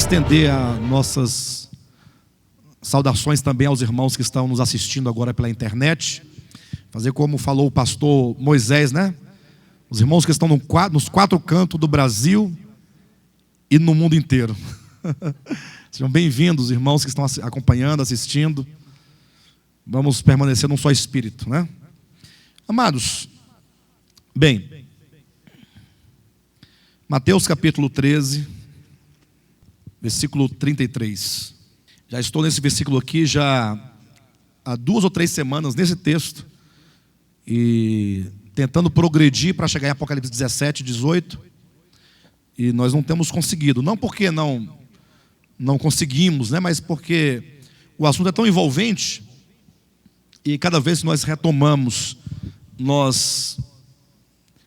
estender as nossas saudações também aos irmãos que estão nos assistindo agora pela internet. Fazer como falou o pastor Moisés, né? Os irmãos que estão nos quatro cantos do Brasil e no mundo inteiro. Sejam bem-vindos, irmãos que estão acompanhando, assistindo. Vamos permanecer num só espírito, né? Amados, bem, Mateus capítulo 13, versículo 33. Já estou nesse versículo aqui já há 2 ou 3 semanas nesse texto e tentando progredir para chegar em Apocalipse 17, 18, e nós não temos conseguido. Não porque não conseguimos, né? Mas porque o assunto é tão envolvente e cada vez que nós retomamos, nós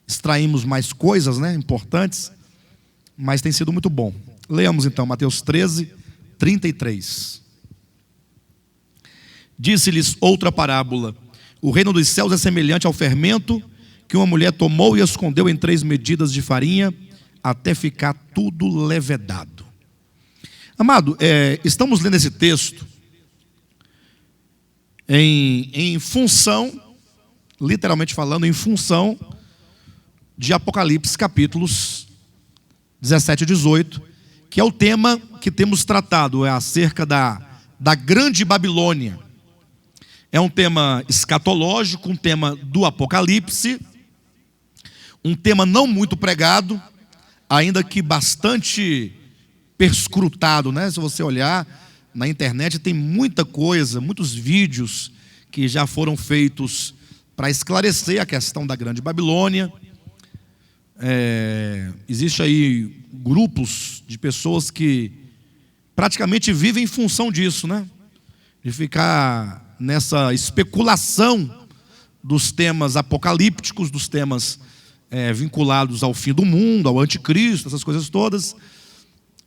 extraímos mais coisas, né, importantes, mas tem sido muito bom. Leamos então Mateus 13, 33. Disse-lhes outra parábola: o reino dos céus é semelhante ao fermento que uma mulher tomou e escondeu em 3 medidas de farinha, até ficar tudo levedado. Amado, estamos lendo esse texto em função, literalmente falando, em função de Apocalipse capítulos 17 e 18, que é o tema que temos tratado, é acerca da grande Babilônia. É um tema escatológico, um tema do Apocalipse, um tema não muito pregado, ainda que bastante perscrutado, né? Se você olhar na internet, tem muita coisa, muitos vídeos que já foram feitos para esclarecer a questão da grande Babilônia. Existe aí grupos de pessoas que praticamente vivem em função disso, né? De ficar nessa especulação dos temas apocalípticos, dos temas vinculados ao fim do mundo, ao anticristo, essas coisas todas.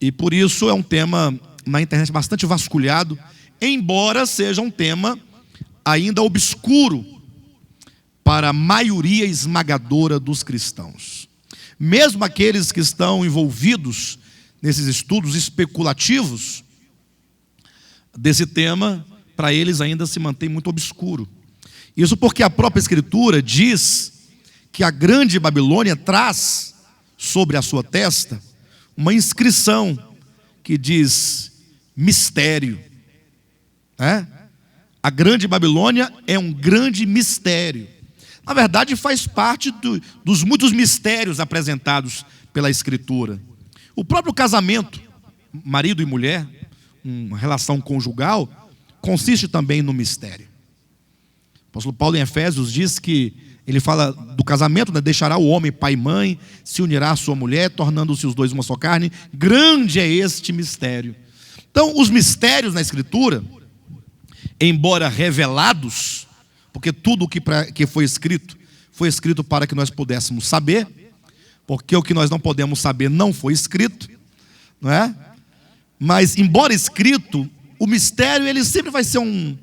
E por isso é um tema na internet bastante vasculhado, embora seja um tema ainda obscuro para a maioria esmagadora dos cristãos. Mesmo aqueles que estão envolvidos nesses estudos especulativos desse tema, para eles ainda se mantém muito obscuro. Isso porque a própria Escritura diz que a grande Babilônia traz sobre a sua testa uma inscrição que diz mistério. A grande Babilônia é um grande mistério. Na verdade, faz parte dos muitos mistérios apresentados pela Escritura. O próprio casamento, marido e mulher, uma relação conjugal, consiste também no mistério. O apóstolo Paulo em Efésios diz que ele fala do casamento, né? Deixará o homem pai e mãe, se unirá à sua mulher, tornando-se os dois uma só carne. Grande é este mistério. Então, os mistérios na Escritura, embora revelados, porque tudo o que foi escrito para que nós pudéssemos saber, porque o que nós não podemos saber não foi escrito, não é? Mas, embora escrito, o mistério ele sempre vai ser um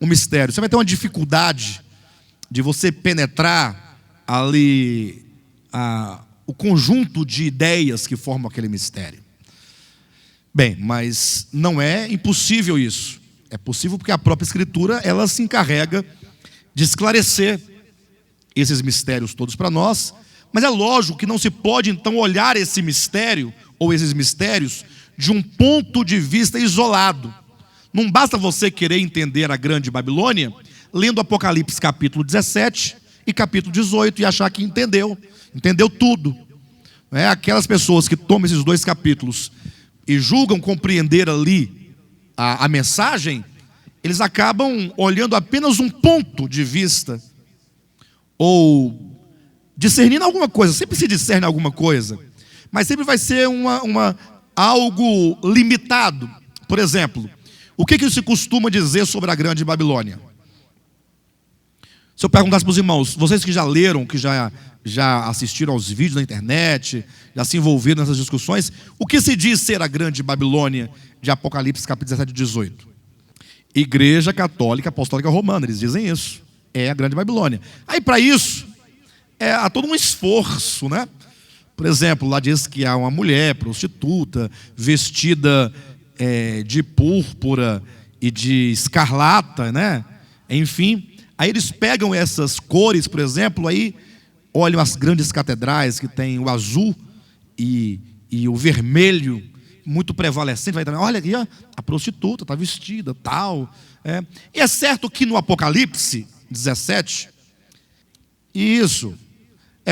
mistério. Você vai ter uma dificuldade de você penetrar ali o conjunto de ideias que formam aquele mistério. Bem, mas não é impossível isso. É possível porque a própria Escritura ela se encarrega de esclarecer esses mistérios todos para nós. Mas é lógico que não se pode então olhar esse mistério ou esses mistérios de um ponto de vista isolado. Não basta você querer entender a grande Babilônia lendo Apocalipse capítulo 17 e capítulo 18 e achar que entendeu tudo. Aquelas pessoas que tomam esses 2 capítulos e julgam compreender ali a mensagem, eles acabam olhando apenas um ponto de vista ou discernindo alguma coisa. Sempre se discerne alguma coisa, mas sempre vai ser algo limitado. Por exemplo, o que se costuma dizer sobre a grande Babilônia? Se eu perguntasse para os irmãos, vocês que já leram, que já assistiram aos vídeos na internet, já se envolveram nessas discussões, o que se diz ser a grande Babilônia de Apocalipse capítulo 17 e 18? Igreja Católica Apostólica Romana, eles dizem isso. É a grande Babilônia. Aí para isso, há todo um esforço, né? Por exemplo, lá diz que há uma mulher prostituta, vestida de púrpura e de escarlata, né? Enfim, aí eles pegam essas cores, por exemplo, aí olham as grandes catedrais que tem o azul e o vermelho muito prevalecente. Vai também, olha aqui, ó, a prostituta está vestida, tal. E é certo que no Apocalipse 17, isso,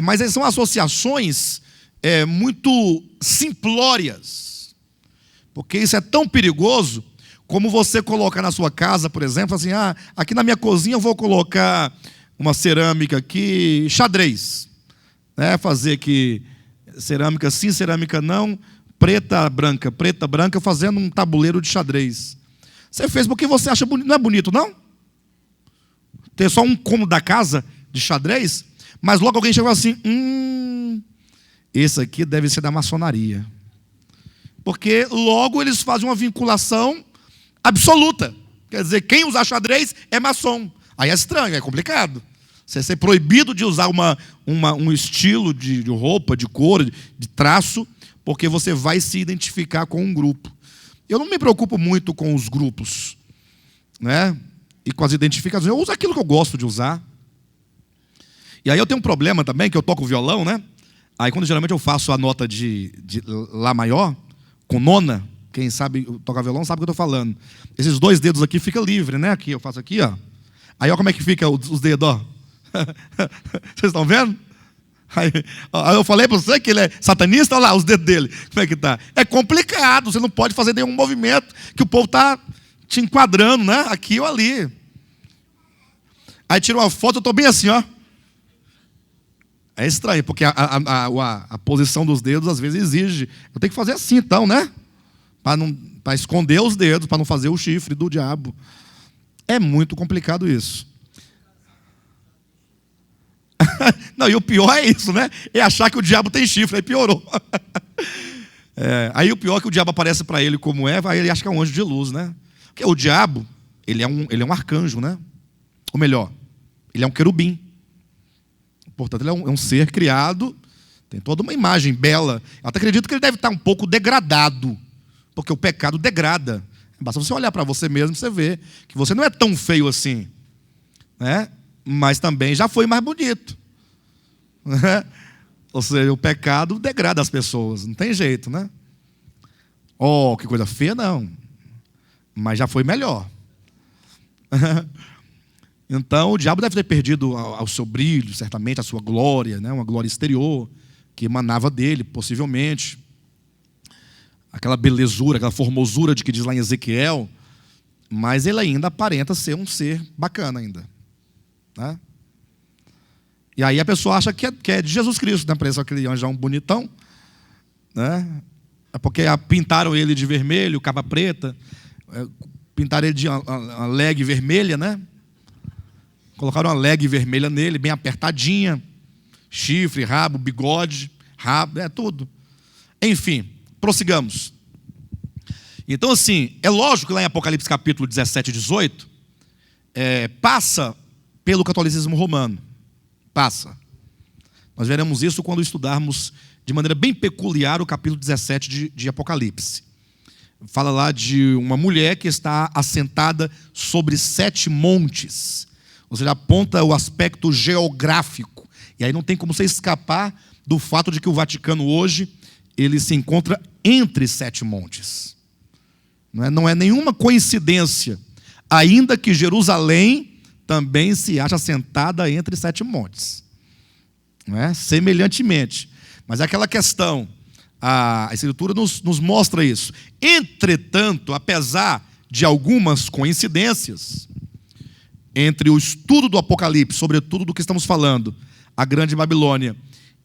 mas são associações muito simplórias, porque isso é tão perigoso como você colocar na sua casa, por exemplo, assim, aqui na minha cozinha eu vou colocar uma cerâmica aqui, xadrez, né? Fazer aqui cerâmica sim, cerâmica não, preta, branca, fazendo um tabuleiro de xadrez. Você fez porque você acha bonito, não é bonito, não? Ter só um cômodo da casa de xadrez, mas logo alguém chegou assim, esse aqui deve ser da maçonaria. Porque logo eles fazem uma vinculação absoluta. Quer dizer, quem usar xadrez é maçom. Aí é estranho, é complicado. Você ser proibido de usar um estilo de roupa, de cor, de traço, porque você vai se identificar com um grupo. Eu não me preocupo muito com os grupos, né? E com as identificações. Eu uso aquilo que eu gosto de usar. E aí eu tenho um problema também, que eu toco violão, né? Aí quando geralmente eu faço a nota de Lá maior, com nona, quem sabe tocar violão sabe o que eu estou falando. Esses dois dedos aqui ficam livres, né? Aqui, eu faço aqui, ó. Aí olha como é que fica os dedos, ó. Vocês estão vendo? Aí eu falei para você que ele é satanista, olha lá os dedos dele. Como é que tá? É complicado, você não pode fazer nenhum movimento que o povo está te enquadrando, né? Aqui ou ali. Aí tira uma foto, eu estou bem assim, ó. É estranho, porque a posição dos dedos às vezes exige. Eu tenho que fazer assim, então, né? Para esconder os dedos, para não fazer o chifre do diabo. É muito complicado isso. Não, e o pior é isso, né? É achar que o diabo tem chifre, aí piorou. Aí o pior é que o diabo aparece para ele como Eva, aí ele acha que é um anjo de luz, né? Porque o diabo, ele é um arcanjo, né? Ou melhor, ele é um querubim. Portanto, ele é um ser criado, tem toda uma imagem bela. Eu até acredito que ele deve estar um pouco degradado, porque o pecado degrada. Basta você olhar para você mesmo e você ver que você não é tão feio assim, né? Mas também já foi mais bonito, né? Ou seja, o pecado degrada as pessoas, não tem jeito, né? Oh, que coisa feia, não. Mas já foi melhor. Então, o diabo deve ter perdido ao seu brilho, certamente, a sua glória, né? Uma glória exterior, que emanava dele, possivelmente. Aquela belezura, aquela formosura de que diz lá em Ezequiel. Mas ele ainda aparenta ser um ser bacana ainda, né? E aí a pessoa acha que é de Jesus Cristo, né? Parece aquele anjão bonitão, né? É porque pintaram ele de vermelho, capa preta, pintaram ele de uma leg vermelha, né? Colocaram uma leg vermelha nele, bem apertadinha, chifre, rabo, bigode, tudo. Enfim, prossigamos. Então, assim, é lógico que lá em Apocalipse capítulo 17 e 18, passa pelo catolicismo romano. Passa. Nós veremos isso quando estudarmos de maneira bem peculiar o capítulo 17 de Apocalipse. Fala lá de uma mulher que está assentada sobre 7 montes. Ou seja, aponta o aspecto geográfico. E aí não tem como você escapar do fato de que o Vaticano hoje, ele se encontra entre 7 montes. Não é nenhuma coincidência, ainda que Jerusalém também se acha assentada entre 7 montes. Não é? Semelhantemente. Mas é aquela questão, a Escritura nos mostra isso. Entretanto, apesar de algumas coincidências, entre o estudo do Apocalipse, sobretudo do que estamos falando, a Grande Babilônia,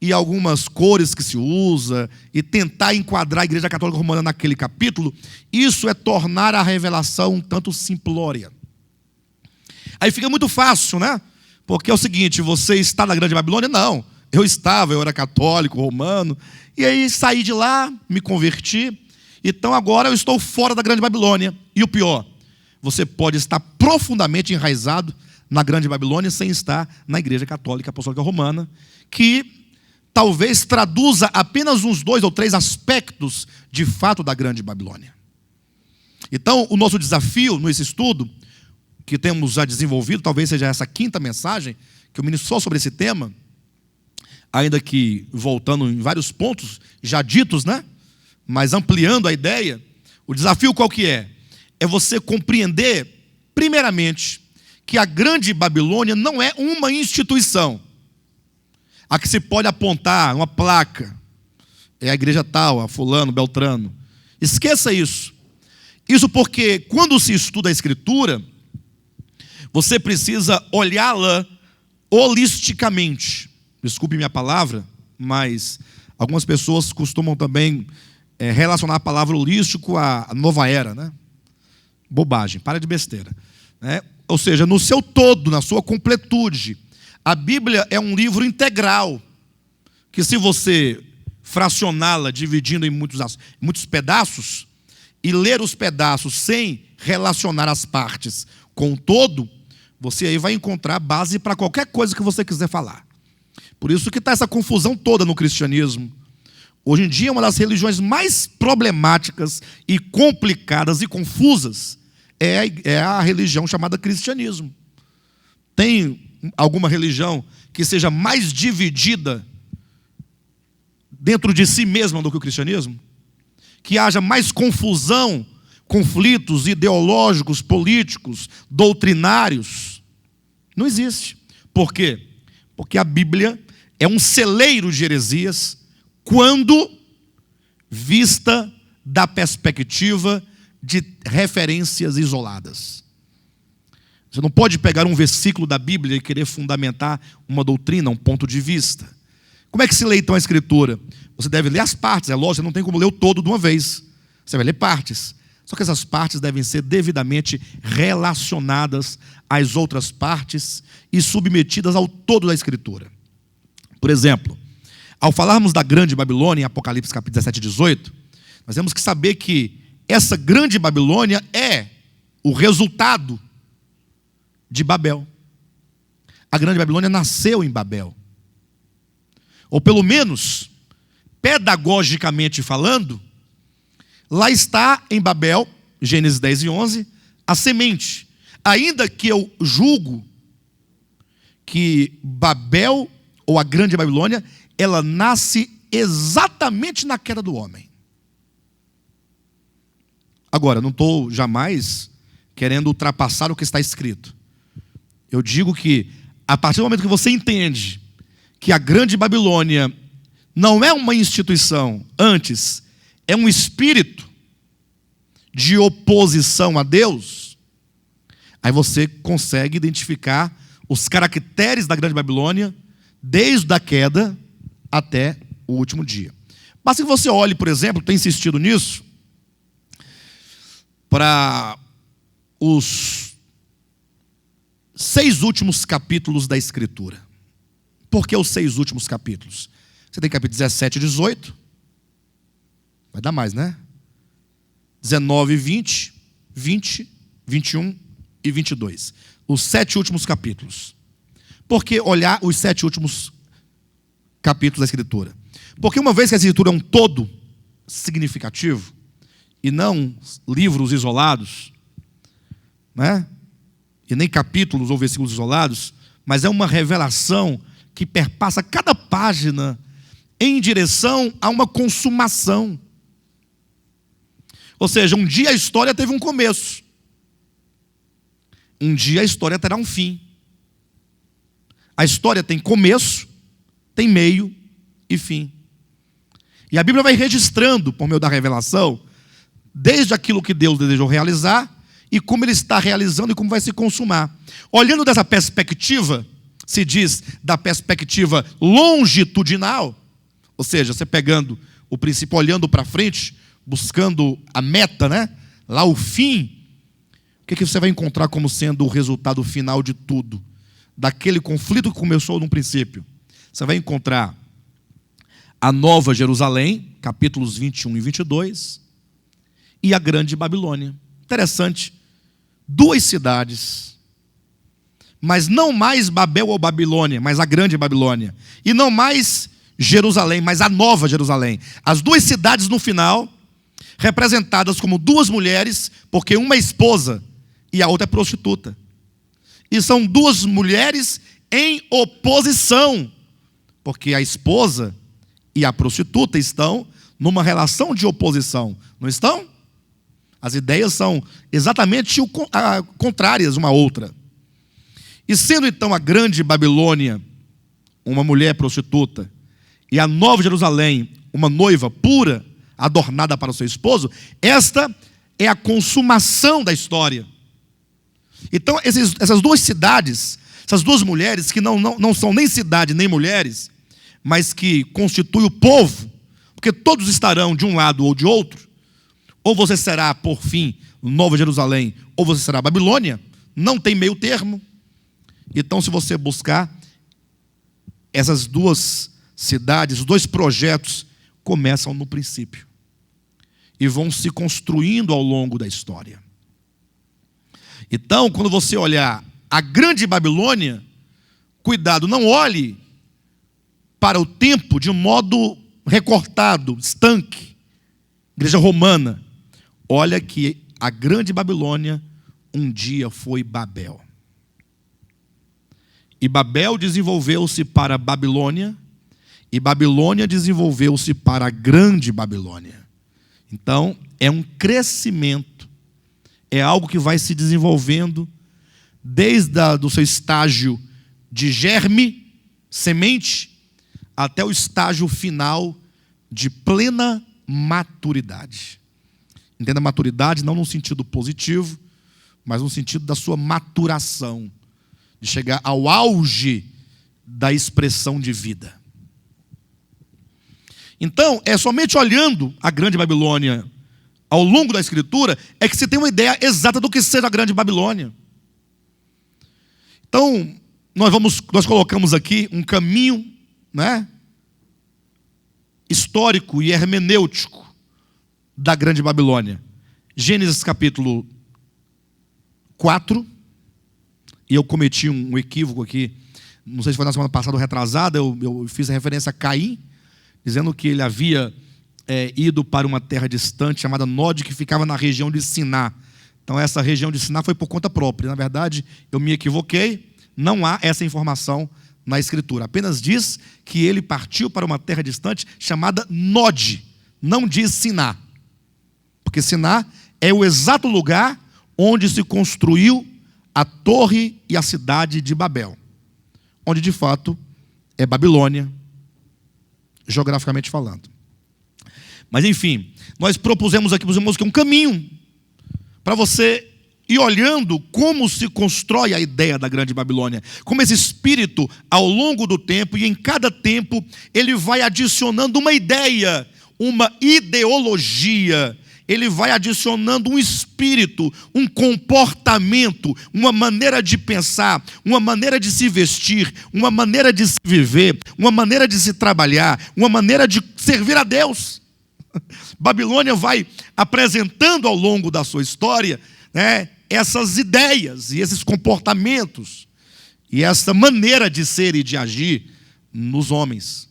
e algumas cores que se usa, e tentar enquadrar a Igreja Católica Romana naquele capítulo, isso é tornar a revelação um tanto simplória. Aí fica muito fácil, né? Porque é o seguinte, você está na Grande Babilônia? Não, eu era católico, romano, e aí saí de lá, me converti, então agora eu estou fora da Grande Babilônia. E o pior, você pode estar profundamente enraizado na Grande Babilônia sem estar na Igreja Católica Apostólica Romana, que talvez traduza apenas uns 2 ou 3 aspectos de fato da grande Babilônia. Então, o nosso desafio nesse estudo, que temos já desenvolvido, talvez seja essa 5ª mensagem, que eu ministro só sobre esse tema, ainda que voltando em vários pontos já ditos, né? Mas ampliando a ideia, o desafio qual que é? É você compreender, primeiramente, que a grande Babilônia não é uma instituição a que se pode apontar uma placa, é a igreja tal, a fulano, beltrano. Esqueça isso. Isso porque quando se estuda a Escritura, você precisa olhá-la holisticamente. Desculpe minha palavra, mas algumas pessoas costumam também relacionar a palavra holístico à nova era, né? Bobagem, para de besteira, né? Ou seja, no seu todo, na sua completude, a Bíblia é um livro integral, que se você fracioná-la, dividindo em muitos pedaços, e ler os pedaços sem relacionar as partes com o todo, você aí vai encontrar base para qualquer coisa que você quiser falar. Por isso que está essa confusão toda no cristianismo. Hoje em dia, uma das religiões mais problemáticas e complicadas e confusas é a religião chamada cristianismo. Tem alguma religião que seja mais dividida dentro de si mesma do que o cristianismo? Que haja mais confusão, conflitos ideológicos, políticos, doutrinários? Não existe. Por quê? Porque a Bíblia é um celeiro de heresias quando vista da perspectiva de referências isoladas. Você não pode pegar um versículo da Bíblia e querer fundamentar uma doutrina, um ponto de vista. Como é que se lê então a Escritura? Você deve ler as partes, é lógico, você não tem como ler o todo de uma vez. Você vai ler partes. Só que essas partes devem ser devidamente relacionadas às outras partes e submetidas ao todo da Escritura. Por exemplo, ao falarmos da grande Babilônia, em Apocalipse capítulo 17 e 18, nós temos que saber que essa grande Babilônia é o resultado de Babel. A grande Babilônia nasceu em Babel. Ou pelo menos, pedagogicamente falando, lá está em Babel, Gênesis 10 e 11, a semente. Ainda que eu julgo que Babel, ou a grande Babilônia, ela nasce exatamente na queda do homem. Agora, não estou jamais querendo ultrapassar o que está escrito. Eu digo que, a partir do momento que você entende que a grande Babilônia não é uma instituição, antes é um espírito de oposição a Deus, aí você consegue identificar os caracteres da grande Babilônia desde a queda até o último dia. Basta que você olhe, por exemplo, tem insistido nisso, para os 6 últimos capítulos da Escritura. Por que os 6 últimos capítulos? Você tem capítulo 17 e 18. Vai dar mais, né? 19 e 20, 20, 21 e 22. Os 7 últimos capítulos. Por que olhar os 7 últimos capítulos da Escritura? Porque uma vez que a Escritura é um todo significativo, e não livros isolados, né? E nem capítulos ou versículos isolados, mas é uma revelação que perpassa cada página em direção a uma consumação. Ou seja, um dia a história teve um começo, um dia a história terá um fim. A história tem começo, tem meio e fim. E a Bíblia vai registrando, por meio da revelação, desde aquilo que Deus desejou realizar e como Ele está realizando e como vai se consumar. Olhando dessa perspectiva, se diz da perspectiva longitudinal, ou seja, você pegando o princípio, olhando para frente, buscando a meta, né? Lá o fim, o que você vai encontrar como sendo o resultado final de tudo? Daquele conflito que começou no princípio. Você vai encontrar a Nova Jerusalém, capítulos 21 e 22, e a grande Babilônia. Interessante, 2 cidades, mas não mais Babel ou Babilônia, mas a grande Babilônia. E não mais Jerusalém, mas a nova Jerusalém. As duas cidades no final, representadas como duas mulheres, porque uma é esposa e a outra é prostituta. E são duas mulheres em oposição, porque a esposa e a prostituta estão numa relação de oposição, não estão? As ideias são exatamente contrárias uma à outra. E sendo então a grande Babilônia uma mulher prostituta e a nova Jerusalém uma noiva pura, adornada para o seu esposo, esta é a consumação da história. Então essas duas cidades, essas duas mulheres que não são nem cidade nem mulheres, mas que constituem o povo, porque todos estarão de um lado ou de outro, ou você será, por fim, Nova Jerusalém, ou você será Babilônia, não tem meio termo. Então, se você buscar, essas duas cidades, os dois projetos, começam no princípio e vão se construindo ao longo da história. Então, quando você olhar a grande Babilônia, cuidado, não olhe para o tempo de um modo recortado, estanque, igreja romana. Olha que a grande Babilônia um dia foi Babel. E Babel desenvolveu-se para Babilônia, e Babilônia desenvolveu-se para a grande Babilônia. Então, é um crescimento, é algo que vai se desenvolvendo desde o seu estágio de germe, semente, até o estágio final de plena maturidade. Entenda maturidade não no sentido positivo, mas no sentido da sua maturação, de chegar ao auge da expressão de vida. Então, é somente olhando a grande Babilônia ao longo da Escritura é que se tem uma ideia exata do que seja a grande Babilônia. Então, nós colocamos aqui um caminho, né, histórico e hermenêutico da grande Babilônia. Gênesis capítulo 4, e eu cometi um equívoco aqui, não sei se foi na semana passada ou retrasada, eu fiz a referência a Caim, dizendo que ele havia ido para uma terra distante chamada Nod, que ficava na região de Siná. Então essa região de Siná foi por conta própria. Na verdade, eu me equivoquei, não há essa informação na Escritura. Apenas diz que ele partiu para uma terra distante chamada Nod, não diz Siná. Porque Siná é o exato lugar onde se construiu a torre e a cidade de Babel, onde de fato é Babilônia, geograficamente falando. Mas enfim, nós propusemos aqui para os irmãos que é um caminho para você ir olhando como se constrói a ideia da grande Babilônia, como esse espírito ao longo do tempo, e em cada tempo ele vai adicionando uma ideia, uma ideologia, ele vai adicionando um espírito, um comportamento, uma maneira de pensar, uma maneira de se vestir, uma maneira de se viver, uma maneira de se trabalhar, uma maneira de servir a Deus. Babilônia vai apresentando ao longo da sua história, né, essas ideias e esses comportamentos e essa maneira de ser e de agir nos homens,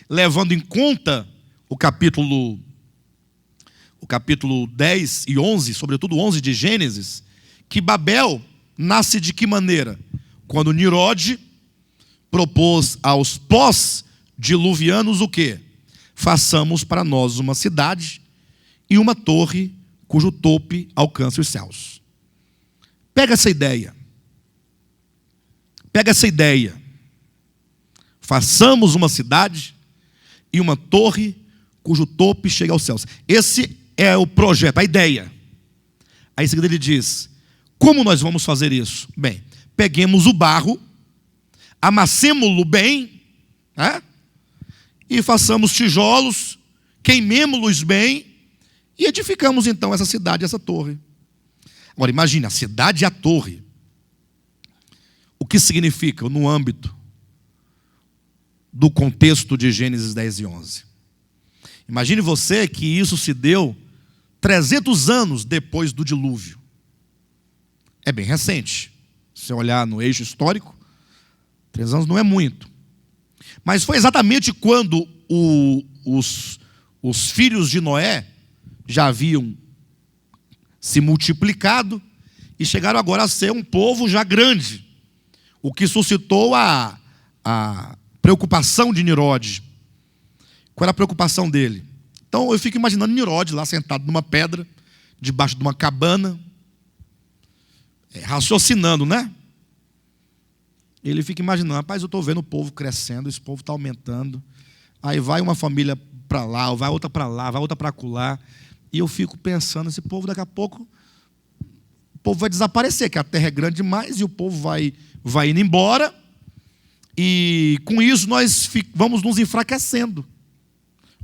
levando em conta o capítulo 10 e 11, sobretudo 11 de Gênesis, que Babel nasce de que maneira? Quando Nimrod propôs aos pós-diluvianos o quê? Façamos para nós uma cidade e uma torre cujo tope alcance os céus. Pega essa ideia. Pega essa ideia. Façamos uma cidade e uma torre cujo tope chega aos céus. Esse é o projeto, a ideia. Aí em seguida ele diz: como nós vamos fazer isso? Bem, peguemos o barro, amassemo-lo bem, né? E façamos tijolos, queimemo-los bem e edificamos então essa cidade, essa torre. Agora imagine, a cidade e a torre. O que significa no âmbito do contexto de Gênesis 10 e 11? Imagine você que isso se deu 300 anos depois do dilúvio. É bem recente. Se você olhar no eixo histórico, 3 anos não é muito. Mas foi exatamente quando os filhos de Noé já haviam se multiplicado e chegaram agora a ser um povo já grande, o que suscitou a preocupação de Nimrod. Qual era a preocupação dele? Então eu fico imaginando Nimrod lá sentado numa pedra, debaixo de uma cabana, raciocinando, né? Ele fica imaginando, rapaz, eu estou vendo o povo crescendo, esse povo está aumentando, aí vai uma família para lá, vai outra para lá, vai outra para acolá, e eu fico pensando, esse povo daqui a pouco, o povo vai desaparecer, que a terra é grande demais, e o povo vai indo embora, e com isso nós vamos nos enfraquecendo.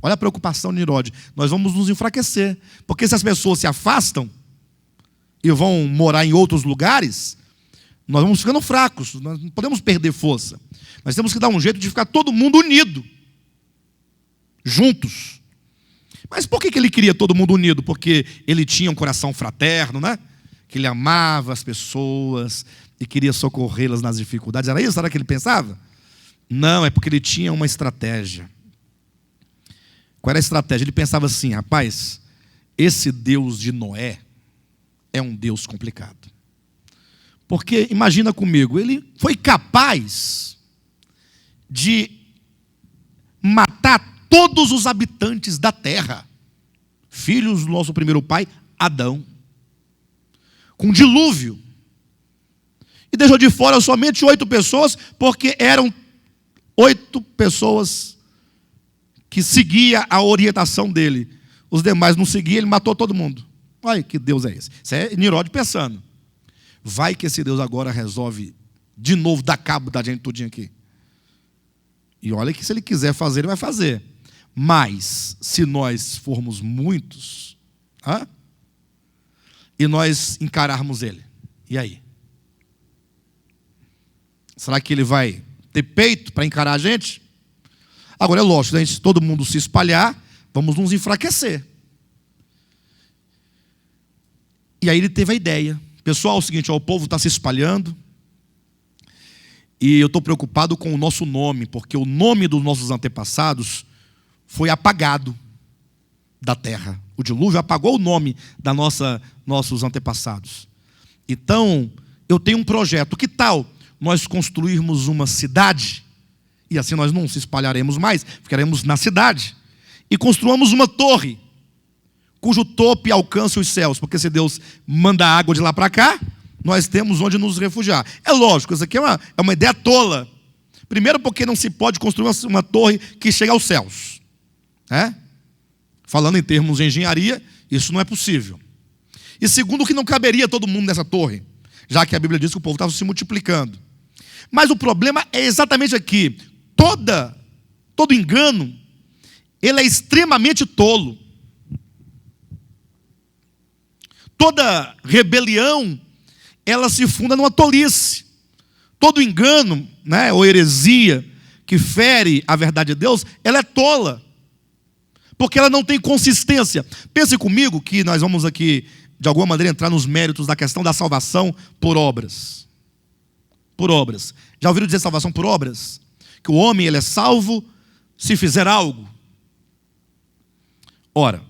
Olha a preocupação de Nimrod, nós vamos nos enfraquecer, porque se as pessoas se afastam e vão morar em outros lugares, nós vamos ficando fracos, nós não podemos perder força. Nós temos que dar um jeito de ficar todo mundo unido, juntos. Mas por que ele queria todo mundo unido? Porque ele tinha um coração fraterno, né? Que ele amava as pessoas e queria socorrê-las nas dificuldades. Era isso? Era o que ele pensava? Não, é porque ele tinha uma estratégia. Qual era a estratégia? Ele pensava assim, rapaz, esse Deus de Noé é um Deus complicado. Porque, imagina comigo, ele foi capaz de matar todos os habitantes da terra, filhos do nosso primeiro pai, Adão, com dilúvio. E deixou de fora somente 8 pessoas, porque eram 8 pessoas que seguiam a orientação dele. Os demais não seguiam, ele matou todo mundo. Olha que Deus é esse. Isso é Nimrod pensando. Vai que esse Deus agora resolve de novo dar cabo da gente tudinho aqui. E olha que se ele quiser fazer, ele vai fazer. Mas, se nós formos muitos, e nós encararmos ele, e aí? Será que ele vai ter peito para encarar a gente? Agora é lógico, se todo mundo se espalhar, vamos nos enfraquecer. E aí ele teve a ideia. Pessoal, é o seguinte, o povo está se espalhando, e eu estou preocupado com o nosso nome, porque o nome dos nossos antepassados foi apagado da terra. O dilúvio apagou o nome da nossos antepassados. Então, eu tenho um projeto. Que tal nós construirmos uma cidade, e assim nós não se espalharemos mais, ficaremos na cidade, e construamos uma torre, cujo topo alcance os céus, porque se Deus manda água de lá para cá, nós temos onde nos refugiar. É lógico, isso aqui é uma ideia tola. Primeiro porque não se pode construir uma torre que chegue aos céus. Falando em termos de engenharia, isso não é possível. E segundo, que não caberia todo mundo nessa torre, já que a Bíblia diz que o povo estava se multiplicando. Mas o problema é exatamente aqui. Todo engano, ele é extremamente tolo. Toda rebelião, ela se funda numa tolice. Todo engano, ou heresia que fere a verdade de Deus, ela é tola. Porque ela não tem consistência. Pense comigo que nós vamos aqui, de alguma maneira, entrar nos méritos da questão da salvação por obras. Por obras. Já ouviram dizer salvação por obras? Que o homem ele é salvo se fizer algo. Ora,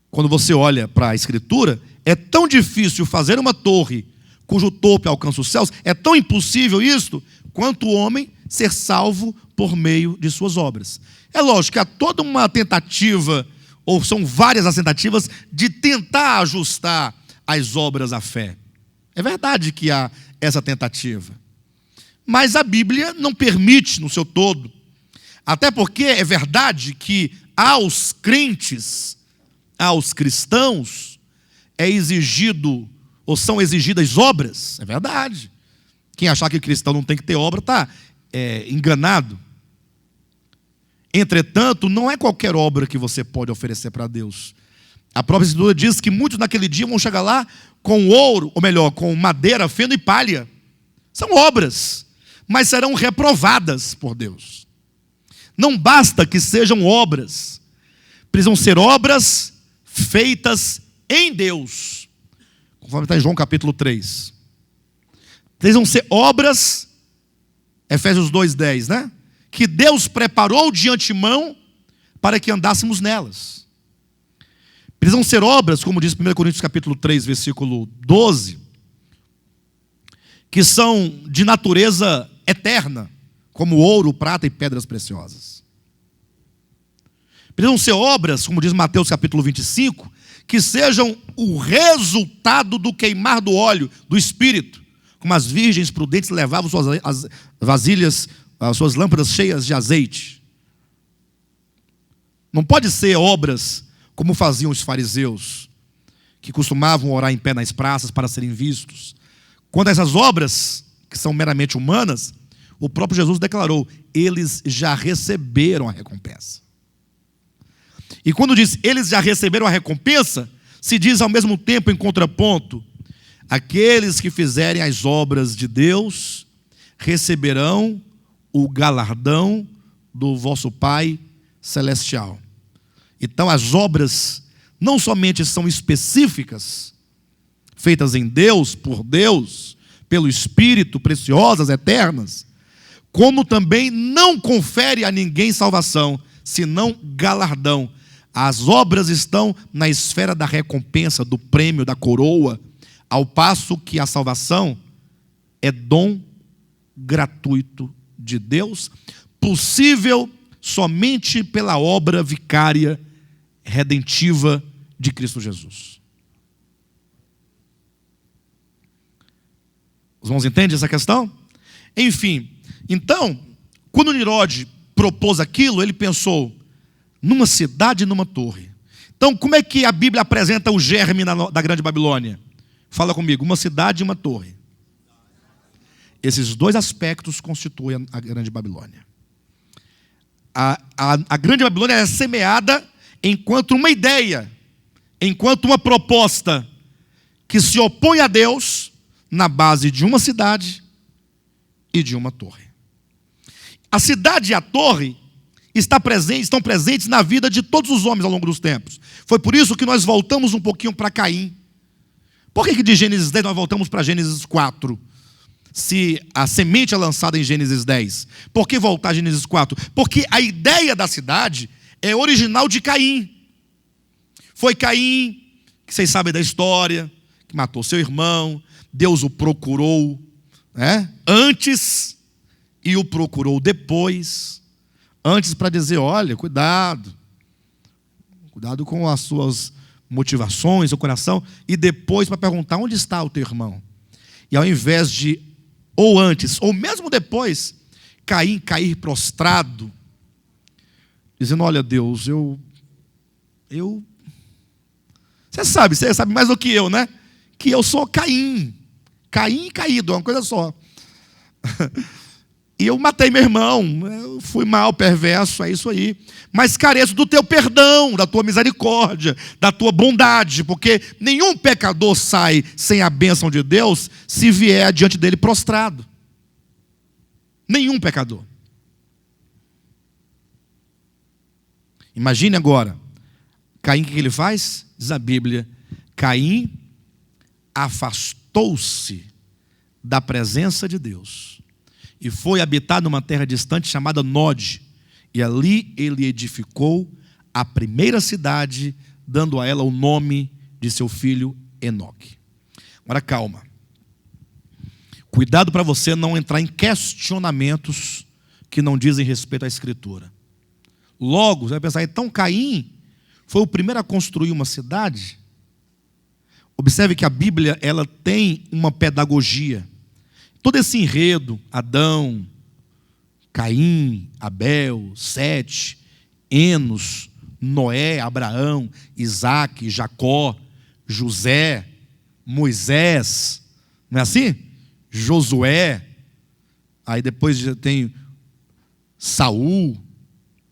quando você olha para a Escritura, é tão difícil fazer uma torre cujo topo alcança os céus, é tão impossível isto, quanto o homem ser salvo por meio de suas obras. É lógico que há toda uma tentativa, ou são várias as tentativas, de tentar ajustar as obras à fé. É verdade que há essa tentativa. Mas a Bíblia não permite no seu todo. Até porque é verdade que aos crentes, aos cristãos, é exigido, ou são exigidas obras. É verdade. Quem achar que o cristão não tem que ter obra está enganado. Entretanto, não é qualquer obra que você pode oferecer para Deus. A própria Escritura diz que muitos naquele dia vão chegar lá com ouro, ou melhor, com madeira, feno e palha. São obras, mas serão reprovadas por Deus. Não basta que sejam obras, precisam ser obras feitas em Deus, conforme está em João capítulo 3. Precisam ser obras, Efésios 2:10, que Deus preparou de antemão para que andássemos nelas. Precisam ser obras, como diz 1 Coríntios capítulo 3, versículo 12, que são de natureza eterna, como ouro, prata e pedras preciosas. Precisam ser obras, como diz Mateus capítulo 25, que sejam o resultado do queimar do óleo, do Espírito, como as virgens prudentes levavam as vasilhas, as suas lâmpadas cheias de azeite. Não pode ser obras como faziam os fariseus, que costumavam orar em pé nas praças para serem vistos. Quanto a essas obras, que são meramente humanas, o próprio Jesus declarou: eles já receberam a recompensa. E quando diz eles já receberam a recompensa, se diz ao mesmo tempo, em contraponto, aqueles que fizerem as obras de Deus receberão o galardão do vosso Pai Celestial. Então as obras não somente são específicas, feitas em Deus, por Deus, pelo Espírito, preciosas, eternas, como também não confere a ninguém salvação, senão galardão. As obras estão na esfera da recompensa, do prêmio, da coroa, ao passo que a salvação é dom gratuito de Deus, possível somente pela obra vicária, redentiva de Cristo Jesus. Os irmãos entendem essa questão? Enfim, então, quando Nimrod propôs aquilo, ele pensou numa cidade e numa torre. Então, como é que a Bíblia apresenta o germe da Grande Babilônia? Fala comigo, uma cidade e uma torre. Esses dois aspectos constituem a Grande Babilônia. A Grande Babilônia é semeada enquanto uma ideia, enquanto uma proposta que se opõe a Deus na base de uma cidade e de uma torre. A cidade e a torre estão presentes na vida de todos os homens ao longo dos tempos. Foi por isso que nós voltamos um pouquinho para Caim. Por que de Gênesis 10 nós voltamos para Gênesis 4? Se a semente é lançada em Gênesis 10. Por que voltar a Gênesis 4? Porque a ideia da cidade é original de Caim. Foi Caim, que vocês sabem da história, que matou seu irmão. Deus o procurou antes e o procurou depois. Antes para dizer, olha, cuidado com as suas motivações, seu coração. E depois para perguntar, onde está o teu irmão? E ao invés de, ou antes, ou mesmo depois, Caim cair prostrado, dizendo, olha Deus, você sabe mais do que eu, né? Que eu sou Caim caído, é uma coisa só. E eu matei meu irmão, eu fui mal, perverso, é isso aí. Mas careço do teu perdão, da tua misericórdia, da tua bondade, porque nenhum pecador sai sem a bênção de Deus se vier diante dele prostrado. Nenhum pecador. Imagine agora, Caim, o que ele faz? Diz a Bíblia, Caim afastou-se da presença de Deus e foi habitar numa terra distante chamada Nod, e ali ele edificou a primeira cidade, dando a ela o nome de seu filho Enoque. Agora calma, cuidado para você não entrar em questionamentos que não dizem respeito à Escritura. Logo, você vai pensar, então Caim foi o primeiro a construir uma cidade? Observe que a Bíblia ela tem uma pedagogia. Todo esse enredo, Adão, Caim, Abel, Sete, Enos, Noé, Abraão, Isaac, Jacó, José, Moisés, não é assim? Josué, aí depois já tem Saul,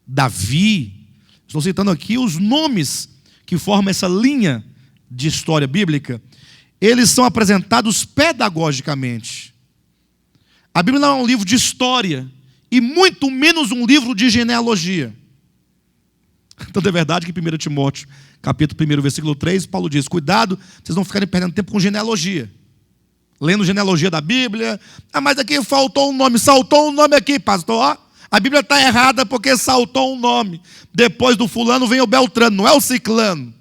Davi. Estou citando aqui os nomes que formam essa linha de história bíblica. Eles são apresentados pedagogicamente. A Bíblia não é um livro de história e muito menos um livro de genealogia. Então é verdade que 1 Timóteo, capítulo 1, versículo 3, Paulo diz, cuidado, vocês não ficarem perdendo tempo com genealogia. Lendo genealogia da Bíblia, mas aqui faltou um nome, saltou um nome aqui, pastor. A Bíblia está errada porque saltou um nome. Depois do fulano vem o Beltrano, não é o ciclano.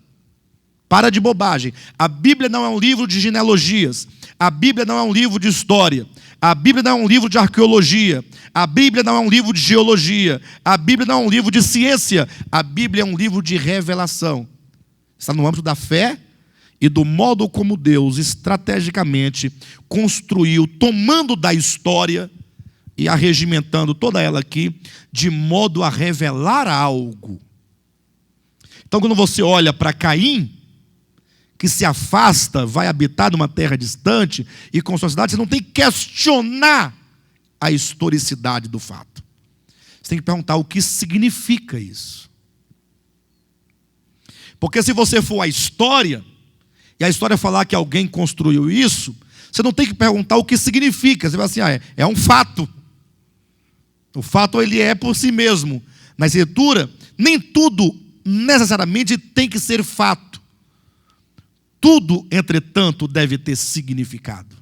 Para de bobagem. A Bíblia não é um livro de genealogias. A Bíblia não é um livro de história. A Bíblia não é um livro de arqueologia. A Bíblia não é um livro de geologia. A Bíblia não é um livro de ciência. A Bíblia é um livro de revelação. Está no âmbito da fé e do modo como Deus estrategicamente construiu, tomando da história e arregimentando toda ela aqui, de modo a revelar algo. Então, quando você olha para Caim, que se afasta, vai habitar numa terra distante, e com sua cidade, você não tem que questionar a historicidade do fato. Você tem que perguntar o que significa isso. Porque se você for à história, e a história falar que alguém construiu isso, você não tem que perguntar o que significa. Você vai assim, é um fato. O fato, ele é por si mesmo. Na Escritura, nem tudo necessariamente tem que ser fato. Tudo, entretanto, deve ter significado.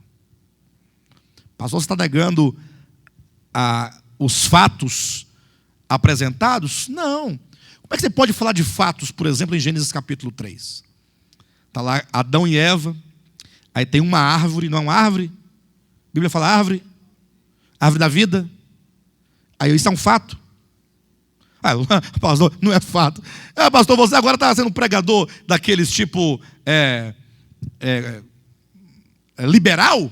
Pastor, você está negando os fatos apresentados? Não. Como é que você pode falar de fatos, por exemplo, em Gênesis capítulo 3? Está lá Adão e Eva, aí tem uma árvore, não é uma árvore? A Bíblia fala árvore, árvore da vida. Aí isso é um fato. Pastor, não é fato. Pastor, você agora está sendo um pregador daqueles tipo liberal?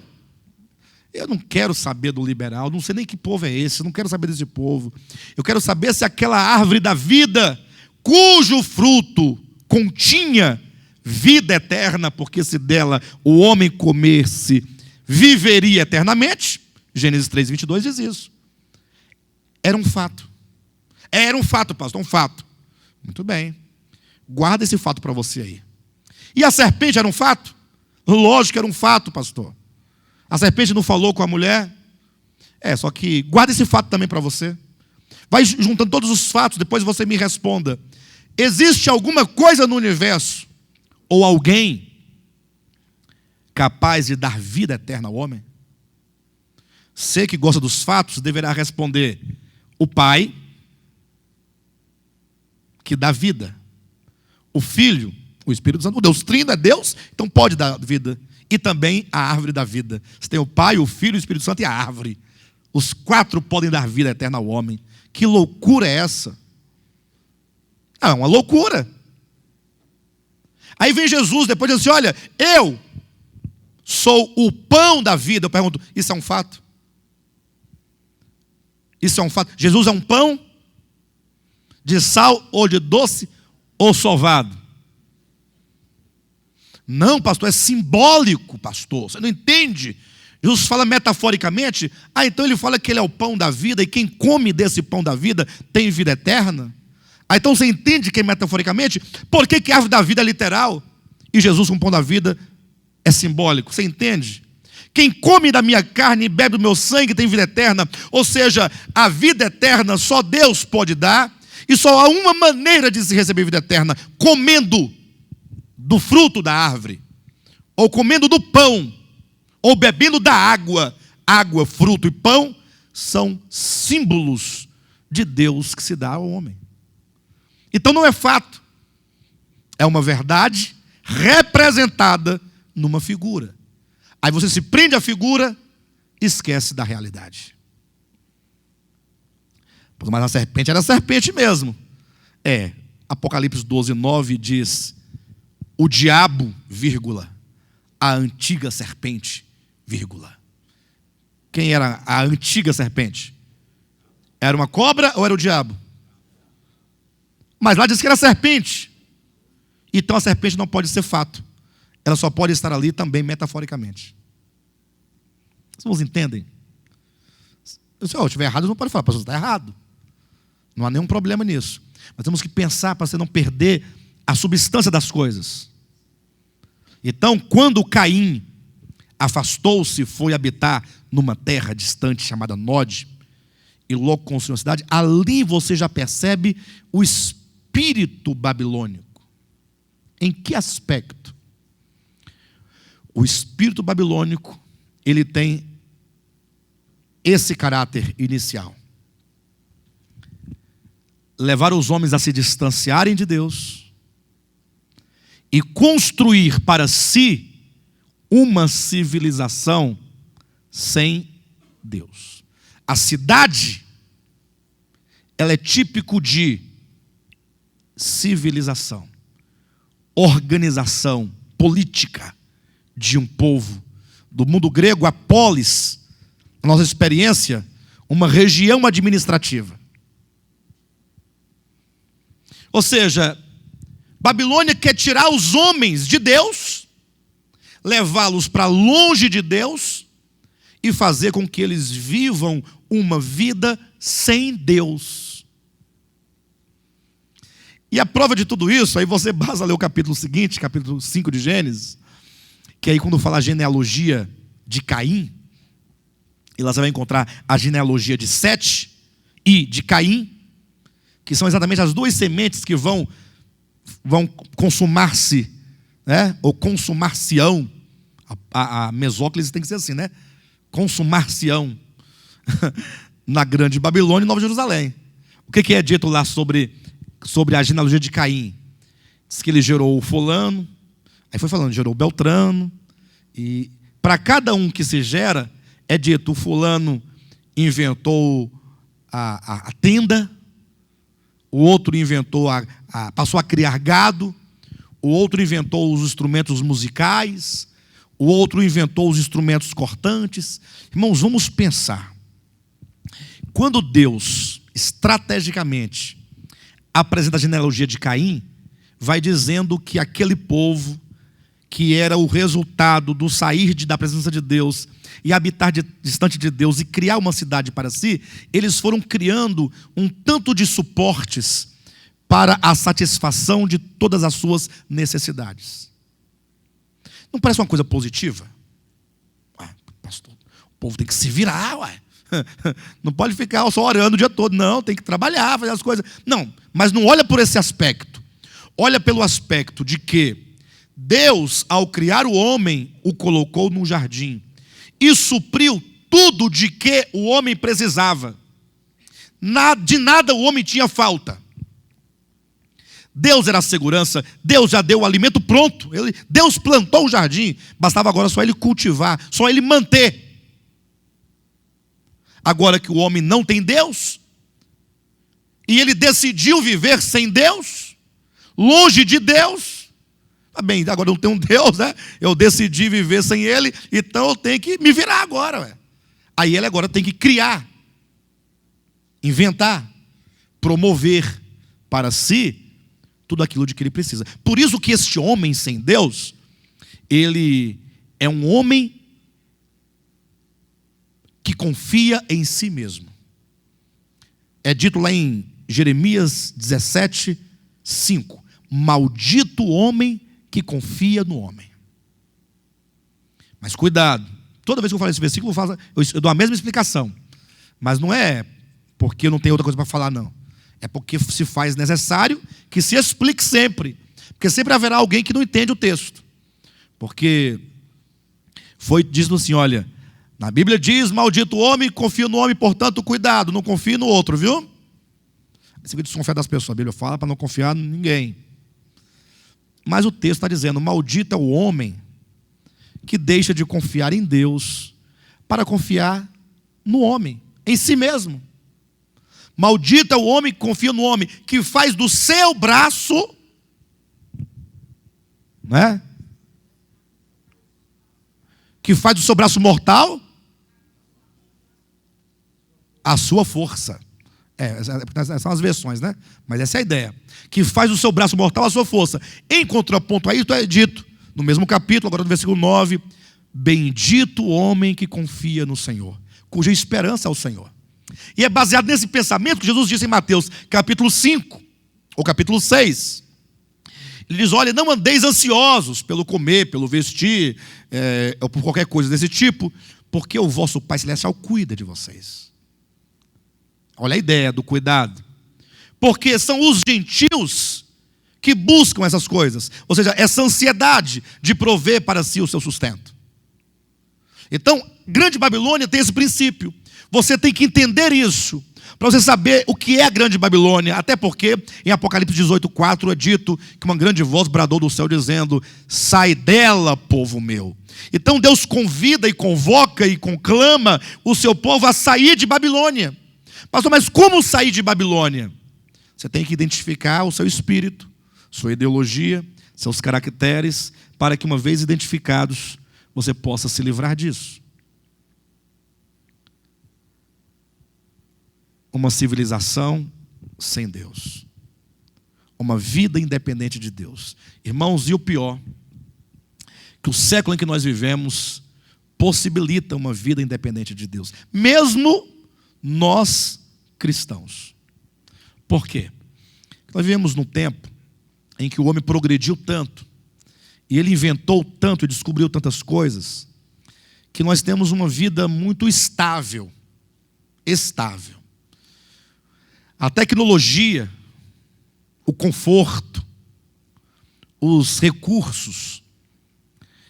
Eu não quero saber do liberal, não sei nem que povo é esse, não quero saber desse povo. Eu quero saber se aquela árvore da vida, cujo fruto continha vida eterna, porque se dela o homem comer-se, viveria eternamente. Gênesis 3:22 diz isso. Era um fato. Era um fato, pastor, um fato. Muito bem. Guarda esse fato para você aí. E a serpente era um fato? Lógico que era um fato, pastor. A serpente não falou com a mulher? Só que guarda esse fato também para você. Vai juntando todos os fatos, depois você me responda. Existe alguma coisa no universo, ou alguém, capaz de dar vida eterna ao homem? Você que gosta dos fatos, deverá responder: o Pai, que dá vida. O Filho, o Espírito Santo. O Deus Trino é Deus, então pode dar vida. E também a árvore da vida. Você tem o Pai, o Filho, o Espírito Santo e a árvore. Os 4 podem dar vida eterna ao homem. Que loucura é essa? É uma loucura. Aí vem Jesus, depois diz assim: olha, eu sou o pão da vida. Eu pergunto, isso é um fato? Isso é um fato? Jesus é um pão de sal ou de doce ou sovado? Não, pastor, é simbólico, pastor. Você não entende? Jesus fala metaforicamente. Então ele fala que ele é o pão da vida, e quem come desse pão da vida tem vida eterna. Então você entende que é metaforicamente? Por que a árvore da vida é literal e Jesus com o pão da vida é simbólico? Você entende? Quem come da minha carne e bebe do meu sangue tem vida eterna. Ou seja, a vida eterna só Deus pode dar, e só há uma maneira de se receber vida eterna: comendo do fruto da árvore, ou comendo do pão, ou bebendo da água. Água, fruto e pão são símbolos de Deus que se dá ao homem. Então não é fato, é uma verdade representada numa figura. Aí você se prende à figura e esquece da realidade. Mas a serpente era serpente mesmo. Apocalipse 12:9 diz: o diabo, vírgula, a antiga serpente, vírgula. Quem era a antiga serpente? Era uma cobra ou era o diabo? Mas lá diz que era serpente. Então a serpente não pode ser fato. Ela só pode estar ali também metaforicamente. Vocês entendem? Se eu estiver errado, não pode falar, pastor, está errado. Não há nenhum problema nisso. Mas temos que pensar para você não perder a substância das coisas. Então, quando Caim afastou-se, foi habitar numa terra distante chamada Nod, e logo construiu uma cidade, ali você já percebe o espírito babilônico. Em que aspecto? O espírito babilônico, ele tem esse caráter inicial. levar os homens a se distanciarem de Deus e construir para si uma civilização sem Deus. A cidade, ela é típico de civilização, organização política de um povo. Do mundo grego, a polis, a nossa experiência, uma região administrativa. Ou seja, Babilônia quer tirar os homens de Deus, levá-los para longe de Deus e fazer com que eles vivam uma vida sem Deus. E a prova de tudo isso, aí você basta ler o capítulo seguinte, capítulo 5 de Gênesis, que aí quando fala a genealogia de Caim, e lá você vai encontrar a genealogia de Sete e de Caim, que são exatamente as duas sementes que vão consumar-se, né? Ou consumar-se-ão. A mesóclise tem que ser assim, né? Consumar-se-ão na grande Babilônia e Nova Jerusalém. O que é dito lá sobre a genealogia de Caim? Diz que ele gerou o fulano, aí foi falando, gerou o Beltrano, e para cada um que se gera, é dito, o fulano inventou a tenda, o outro inventou, passou a criar gado, o outro inventou os instrumentos musicais, o outro inventou os instrumentos cortantes. Irmãos, vamos pensar. Quando Deus, estrategicamente, apresenta a genealogia de Caim, vai dizendo que aquele povo, que era o resultado do sair da presença de Deus e habitar distante de Deus e criar uma cidade para si, eles foram criando um tanto de suportes para a satisfação de todas as suas necessidades. Não parece uma coisa positiva? Pastor, o povo tem que se virar, ué. Não pode ficar só orando o dia todo, não, tem que trabalhar, fazer as coisas. Não, mas não olha por esse aspecto. Olha pelo aspecto de que Deus, ao criar o homem, o colocou num jardim e supriu tudo de que o homem precisava. De nada o homem tinha falta. Deus era a segurança, Deus já deu o alimento pronto. Deus plantou o jardim, bastava agora só ele cultivar, só ele manter. Agora que o homem não tem Deus, e ele decidiu viver sem Deus, longe de Deus, tá bem, agora eu não tenho um Deus, né? Eu decidi viver sem Ele, então eu tenho que me virar agora, ué. Aí ele agora tem que criar, inventar, promover para si tudo aquilo de que ele precisa. Por isso que este homem sem Deus, ele é um homem que confia em si mesmo. É dito lá em Jeremias 17, 5. Maldito o homem que confia no homem. Mas cuidado, toda vez que eu falo esse versículo, eu dou a mesma explicação. Mas não é porque eu não tenho outra coisa para falar, não. É porque se faz necessário que se explique sempre. Porque sempre haverá alguém que não entende o texto. Porque diz assim, olha, na Bíblia diz, maldito o homem, confia no homem, portanto, cuidado, não confie no outro, viu? Você vai desconfiar das pessoas, a Bíblia fala para não confiar em ninguém. Mas o texto está dizendo, maldito é o homem que deixa de confiar em Deus para confiar no homem, em si mesmo. Maldito é o homem que confia no homem, que faz do seu braço, né? Que faz do seu braço mortal a sua força. São as versões, né? Mas essa é a ideia. Que faz do seu braço mortal a sua força. Em contraponto a isso é dito, no mesmo capítulo, agora no versículo 9, bendito o homem que confia no Senhor, cuja esperança é o Senhor. E é baseado nesse pensamento que Jesus disse em Mateus, capítulo 5, ou capítulo 6. Ele diz, olha, não andeis ansiosos pelo comer, pelo vestir, ou por qualquer coisa desse tipo, porque o vosso Pai Celestial cuida de vocês. Olha a ideia do cuidado. Porque são os gentios que buscam essas coisas. Ou seja, essa ansiedade de prover para si o seu sustento. Então, Grande Babilônia tem esse princípio. Você tem que entender isso. para você saber o que é a grande Babilônia. Até porque em Apocalipse 18:4 é dito que uma grande voz bradou do céu dizendo: sai dela, povo meu. Então Deus convida e convoca e conclama o seu povo a sair de Babilônia. Pastor, mas como sair de Babilônia? Você tem que identificar o seu espírito, sua ideologia, seus caracteres, para que uma vez identificados, você possa se livrar disso. Uma civilização sem Deus. Uma vida independente de Deus. Irmãos, e o pior, que o século em que nós vivemos possibilita uma vida independente de Deus. Mesmo nós cristãos. Por quê? Nós vivemos num tempo em que o homem progrediu tanto, e ele inventou tanto e descobriu tantas coisas, que nós temos uma vida muito estável. Estável. A tecnologia, o conforto, os recursos.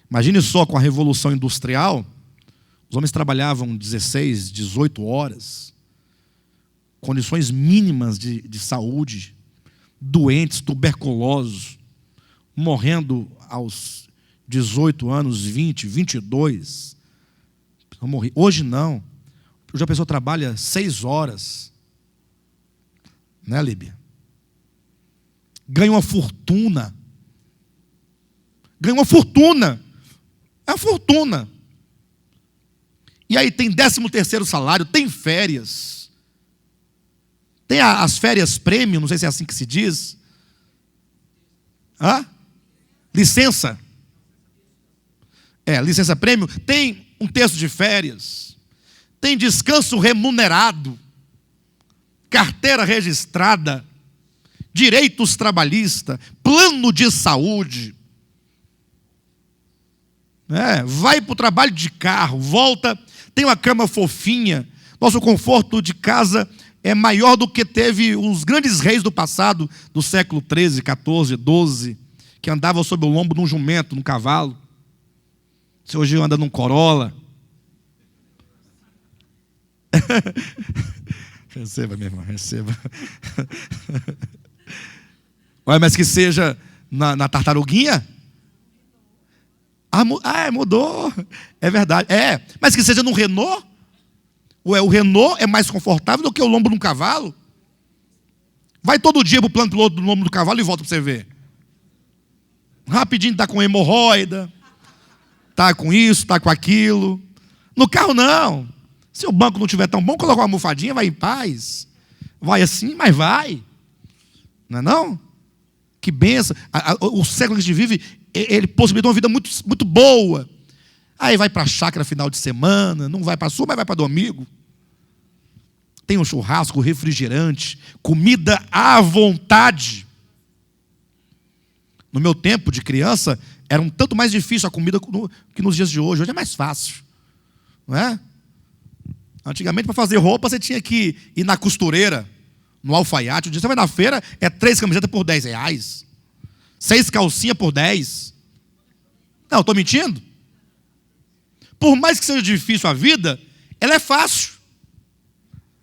Imagine só, com a Revolução Industrial, os homens trabalhavam 16, 18 horas, condições mínimas de saúde, doentes, tuberculosos, morrendo aos 18 anos, 20, 22. Hoje não. Hoje a pessoa trabalha 6 horas. Né, Líbia? Ganha uma fortuna. Ganha uma fortuna. É uma fortuna. E aí tem 13º salário, tem férias. Tem as férias prêmio, não sei se é assim que se diz. Hã? Licença. Licença prêmio. Tem um terço de férias. Tem descanso remunerado. Carteira registrada. Direitos trabalhistas. Plano de saúde. Vai para o trabalho de carro, volta, tem uma cama fofinha. Nosso conforto de casa é maior do que teve os grandes reis do passado, do século 13, 14, 12, que andavam sob o lombo de um jumento, num cavalo. Você hoje anda num Corolla. Receba, minha irmã, receba. Olha, mas que seja na tartaruguinha. Mudou. É verdade. Mas que seja no Renault. O Renault é mais confortável do que o lombo de um cavalo. Vai todo dia para o plano piloto do lombo do cavalo e volta para você ver. Rapidinho está com hemorroida. Está com isso, está com aquilo. No carro não. Se o banco não estiver tão bom, coloca uma almofadinha, vai em paz. Vai assim, mas vai. Não é não? Que benção. O século que a gente vive, ele possibilita uma vida muito, muito boa. Aí vai para a chácara final de semana, não vai para a sul, mas vai para domingo. Tem um churrasco, refrigerante, comida à vontade. No meu tempo de criança, era um tanto mais difícil a comida que nos dias de hoje. Hoje é mais fácil. Não é? Antigamente, para fazer roupa, você tinha que ir na costureira, no alfaiate. Um dia você vai na feira, 3 camisetas por R$10. 6 calcinhas por 10. Não, estou mentindo? Por mais que seja difícil a vida, ela é fácil,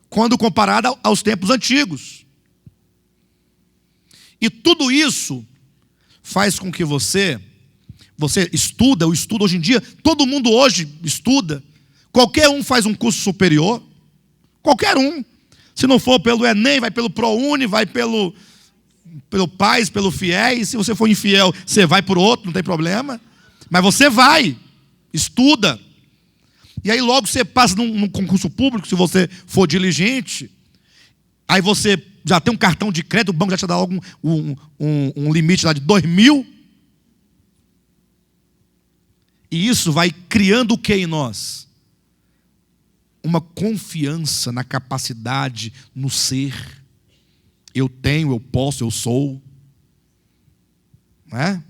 quando comparada aos tempos antigos. E tudo isso faz com que você estuda, eu estudo hoje em dia, todo mundo hoje estuda. Qualquer um faz um curso superior. Qualquer um. Se não for pelo Enem, vai pelo ProUni, vai pelo PAS, pelo FIES. Se você for infiel, você vai por outro, não tem problema. Mas você vai, estuda. E aí logo você passa num concurso público, se você for diligente. Aí você já tem um cartão de crédito, o banco já te dá logo um limite lá de 2.000. E isso vai criando o que em nós? Uma confiança na capacidade, no ser. Eu tenho, eu posso, eu sou. Não é?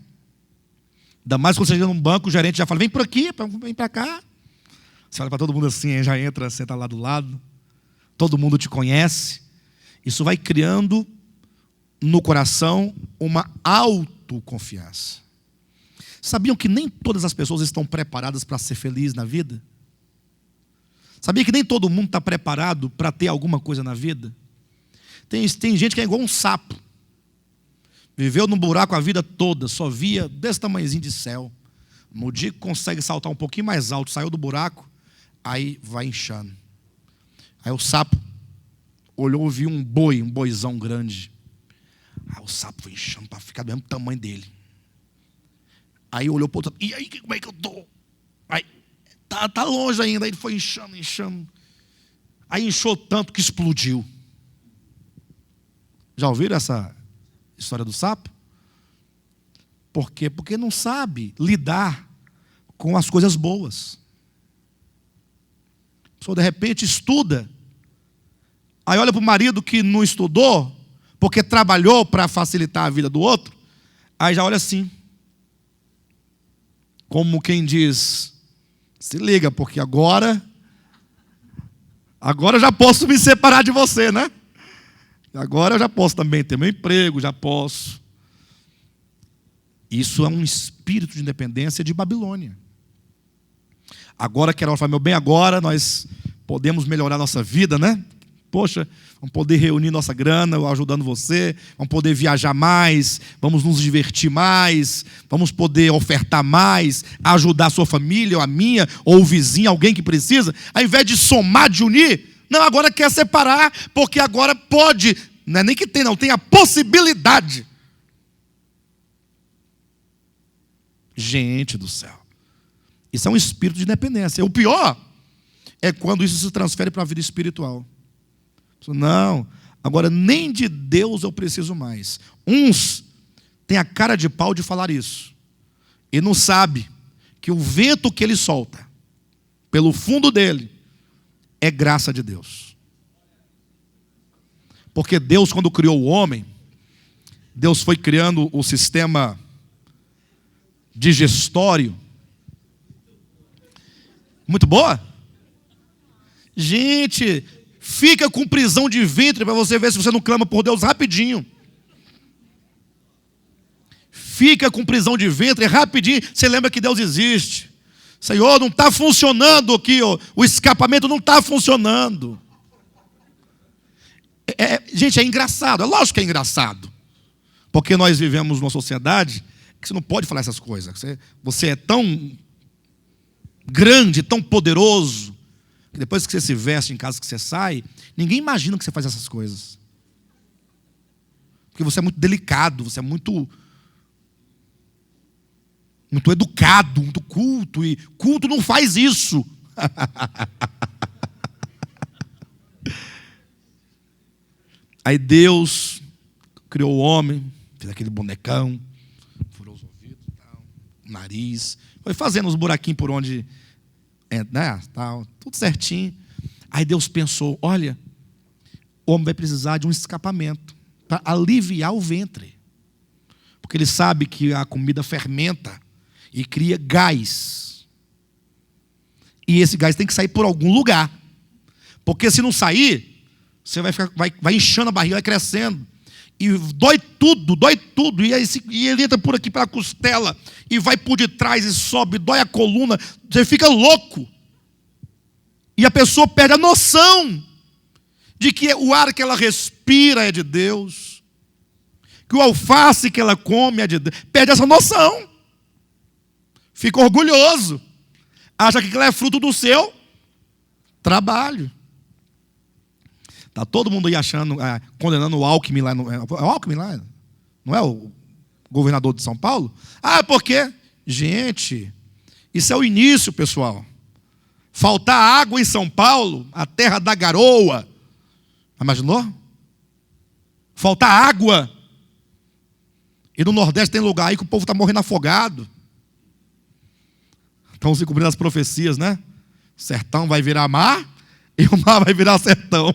Ainda mais quando você chega num banco, o gerente já fala, vem por aqui, vem para cá. Você olha para todo mundo assim, já entra, senta lá do lado. Todo mundo te conhece. Isso vai criando no coração uma autoconfiança. Sabiam que nem todas as pessoas estão preparadas para ser felizes na vida? Sabia que nem todo mundo está preparado para ter alguma coisa na vida? Tem gente que é igual um sapo. Viveu num buraco a vida toda, só via desse tamanhozinho de céu. No dia que consegue saltar um pouquinho mais alto, saiu do buraco, aí vai inchando. Aí o sapo olhou e viu um boizão grande. Aí o sapo foi inchando para ficar do mesmo tamanho dele. Aí olhou para o outro, e aí, como é que eu estou? Aí, tá longe ainda. Aí ele foi inchando. Aí inchou tanto que explodiu. Já ouviram essa história do sapo? Por quê? Porque não sabe lidar com as coisas boas. A pessoa de repente estuda, aí olha para o marido que não estudou, porque trabalhou para facilitar a vida do outro, aí já olha assim, como quem diz, se liga, porque agora eu já posso me separar de você, né? Agora eu já posso também ter meu emprego, já posso. Isso é um espírito de independência de Babilônia. Agora que era hora de falar, meu bem, agora nós podemos melhorar nossa vida, né? Poxa, vamos poder reunir nossa grana ajudando você, vamos poder viajar mais, vamos nos divertir mais, vamos poder ofertar mais, ajudar a sua família, ou a minha, ou o vizinho, alguém que precisa. Ao invés de somar, de unir, não, agora quer separar, porque agora pode, não é nem que tem, não, tem a possibilidade. Gente do céu, isso é um espírito de independência. O pior é quando isso se transfere para a vida espiritual. Não, agora nem de Deus eu preciso mais. Uns têm a cara de pau de falar isso e não sabe que o vento que ele solta pelo fundo dele é graça de Deus. Porque Deus, quando criou o homem, Deus foi criando o sistema digestório. Muito boa? Gente, fica com prisão de ventre para você ver se você não clama por Deus rapidinho. Fica com prisão de ventre rapidinho. Você lembra que Deus existe. Senhor, não está funcionando aqui, o escapamento não está funcionando. Gente, é engraçado. É lógico que é engraçado. Porque nós vivemos numa sociedade que você não pode falar essas coisas. Você é tão grande, tão poderoso, que depois que você se veste em casa, que você sai, ninguém imagina que você faz essas coisas. Porque você é muito delicado, você é muito educado, muito culto, e culto não faz isso. Aí Deus criou o homem, fez aquele bonecão, furou os ouvidos, o nariz, foi fazendo os buraquinhos por onde, né, tal, tudo certinho. Aí Deus pensou, olha, o homem vai precisar de um escapamento para aliviar o ventre. Porque ele sabe que a comida fermenta e cria gás. E esse gás tem que sair por algum lugar. Porque se não sair, você vai inchando a barriga, vai crescendo. E dói tudo. E ele entra por aqui pela costela e vai por detrás e sobe, dói a coluna. Você fica louco. E a pessoa perde a noção de que o ar que ela respira é de Deus, que o alface que ela come é de Deus. Perde essa noção. Fica orgulhoso. Acha que aquilo é fruto do seu trabalho. Está todo mundo aí achando, condenando o Alckmin lá. É o Alckmin lá? Não é o governador de São Paulo? Ah, por quê? Gente, isso é o início, pessoal. Faltar água em São Paulo, a terra da garoa. Imaginou? Faltar água. E no Nordeste tem lugar aí que o povo está morrendo afogado. Estão se cumprindo as profecias, né? O sertão vai virar mar e o mar vai virar sertão.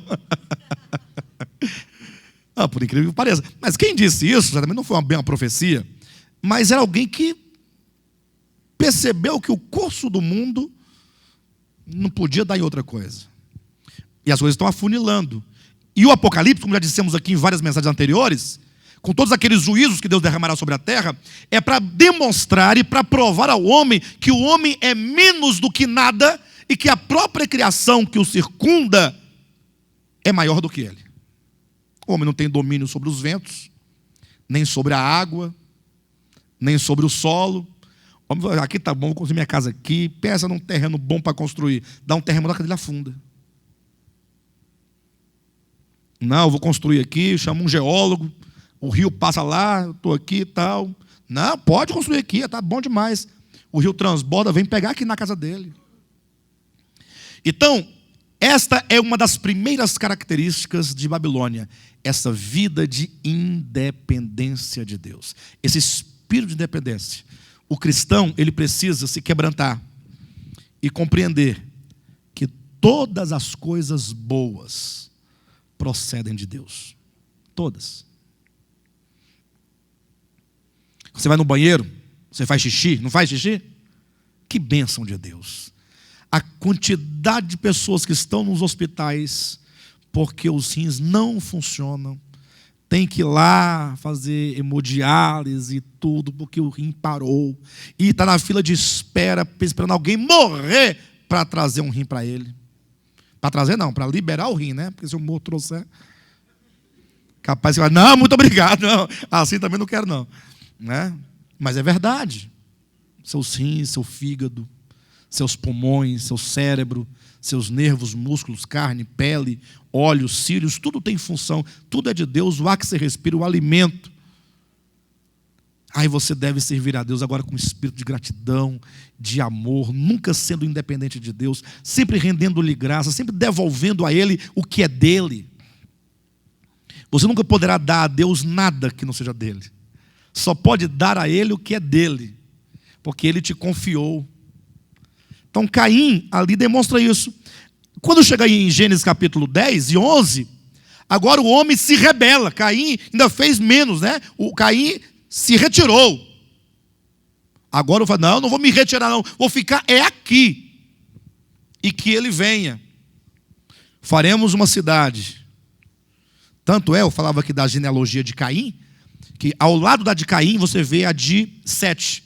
Por incrível que pareça. Mas quem disse isso, certamente não foi bem uma profecia, mas era alguém que percebeu que o curso do mundo não podia dar em outra coisa. E as coisas estão afunilando. E o Apocalipse, como já dissemos aqui em várias mensagens anteriores, com todos aqueles juízos que Deus derramará sobre a terra, é para demonstrar e para provar ao homem que o homem é menos do que nada e que a própria criação que o circunda é maior do que ele. O homem não tem domínio sobre os ventos, nem sobre a água, nem sobre o solo. O homem fala, aqui está bom, vou construir minha casa aqui, pensa num terreno bom para construir, dá um terremoto, ele afunda. Não, eu vou construir aqui, chama um geólogo, o rio passa lá, eu estou aqui e tal. Não, pode construir aqui, está bom demais. O rio transborda, vem pegar aqui na casa dele. Então, esta é uma das primeiras características de Babilônia, essa vida de independência de Deus, esse espírito de independência. O cristão, ele precisa se quebrantar e compreender que todas as coisas boas procedem de Deus. Todas. Você vai no banheiro, você faz xixi, não faz xixi? Que bênção de Deus. A quantidade de pessoas que estão nos hospitais porque os rins não funcionam, tem que ir lá fazer hemodiálise e tudo, porque o rim parou, e está na fila de espera, esperando alguém morrer para trazer um rim para ele. Para trazer não, para liberar o rim, né? Porque se o morro trouxer, capaz de falar, não, muito obrigado, não, assim também não quero não. Né? Mas é verdade. Seus rins, seu fígado, seus pulmões, seu cérebro, seus nervos, músculos, carne, pele, olhos, cílios, tudo tem função, tudo é de Deus, o ar que você respira, o alimento. Aí você deve servir a Deus agora com espírito de gratidão, de amor, nunca sendo independente de Deus, sempre rendendo-lhe graça, sempre devolvendo a Ele o que é dele. Você nunca poderá dar a Deus nada que não seja dele. Só pode dar a Ele o que é dele, porque Ele te confiou. Então Caim ali demonstra isso. Quando chega aí em Gênesis capítulo 10 e 11, agora o homem se rebela. Caim ainda fez menos, né? O Caim se retirou. Agora eu falo, não vou me retirar não, vou ficar aqui. E que ele venha. Faremos uma cidade. Tanto é, eu falava aqui da genealogia de Caim, que ao lado da de Caim você vê a de Sete,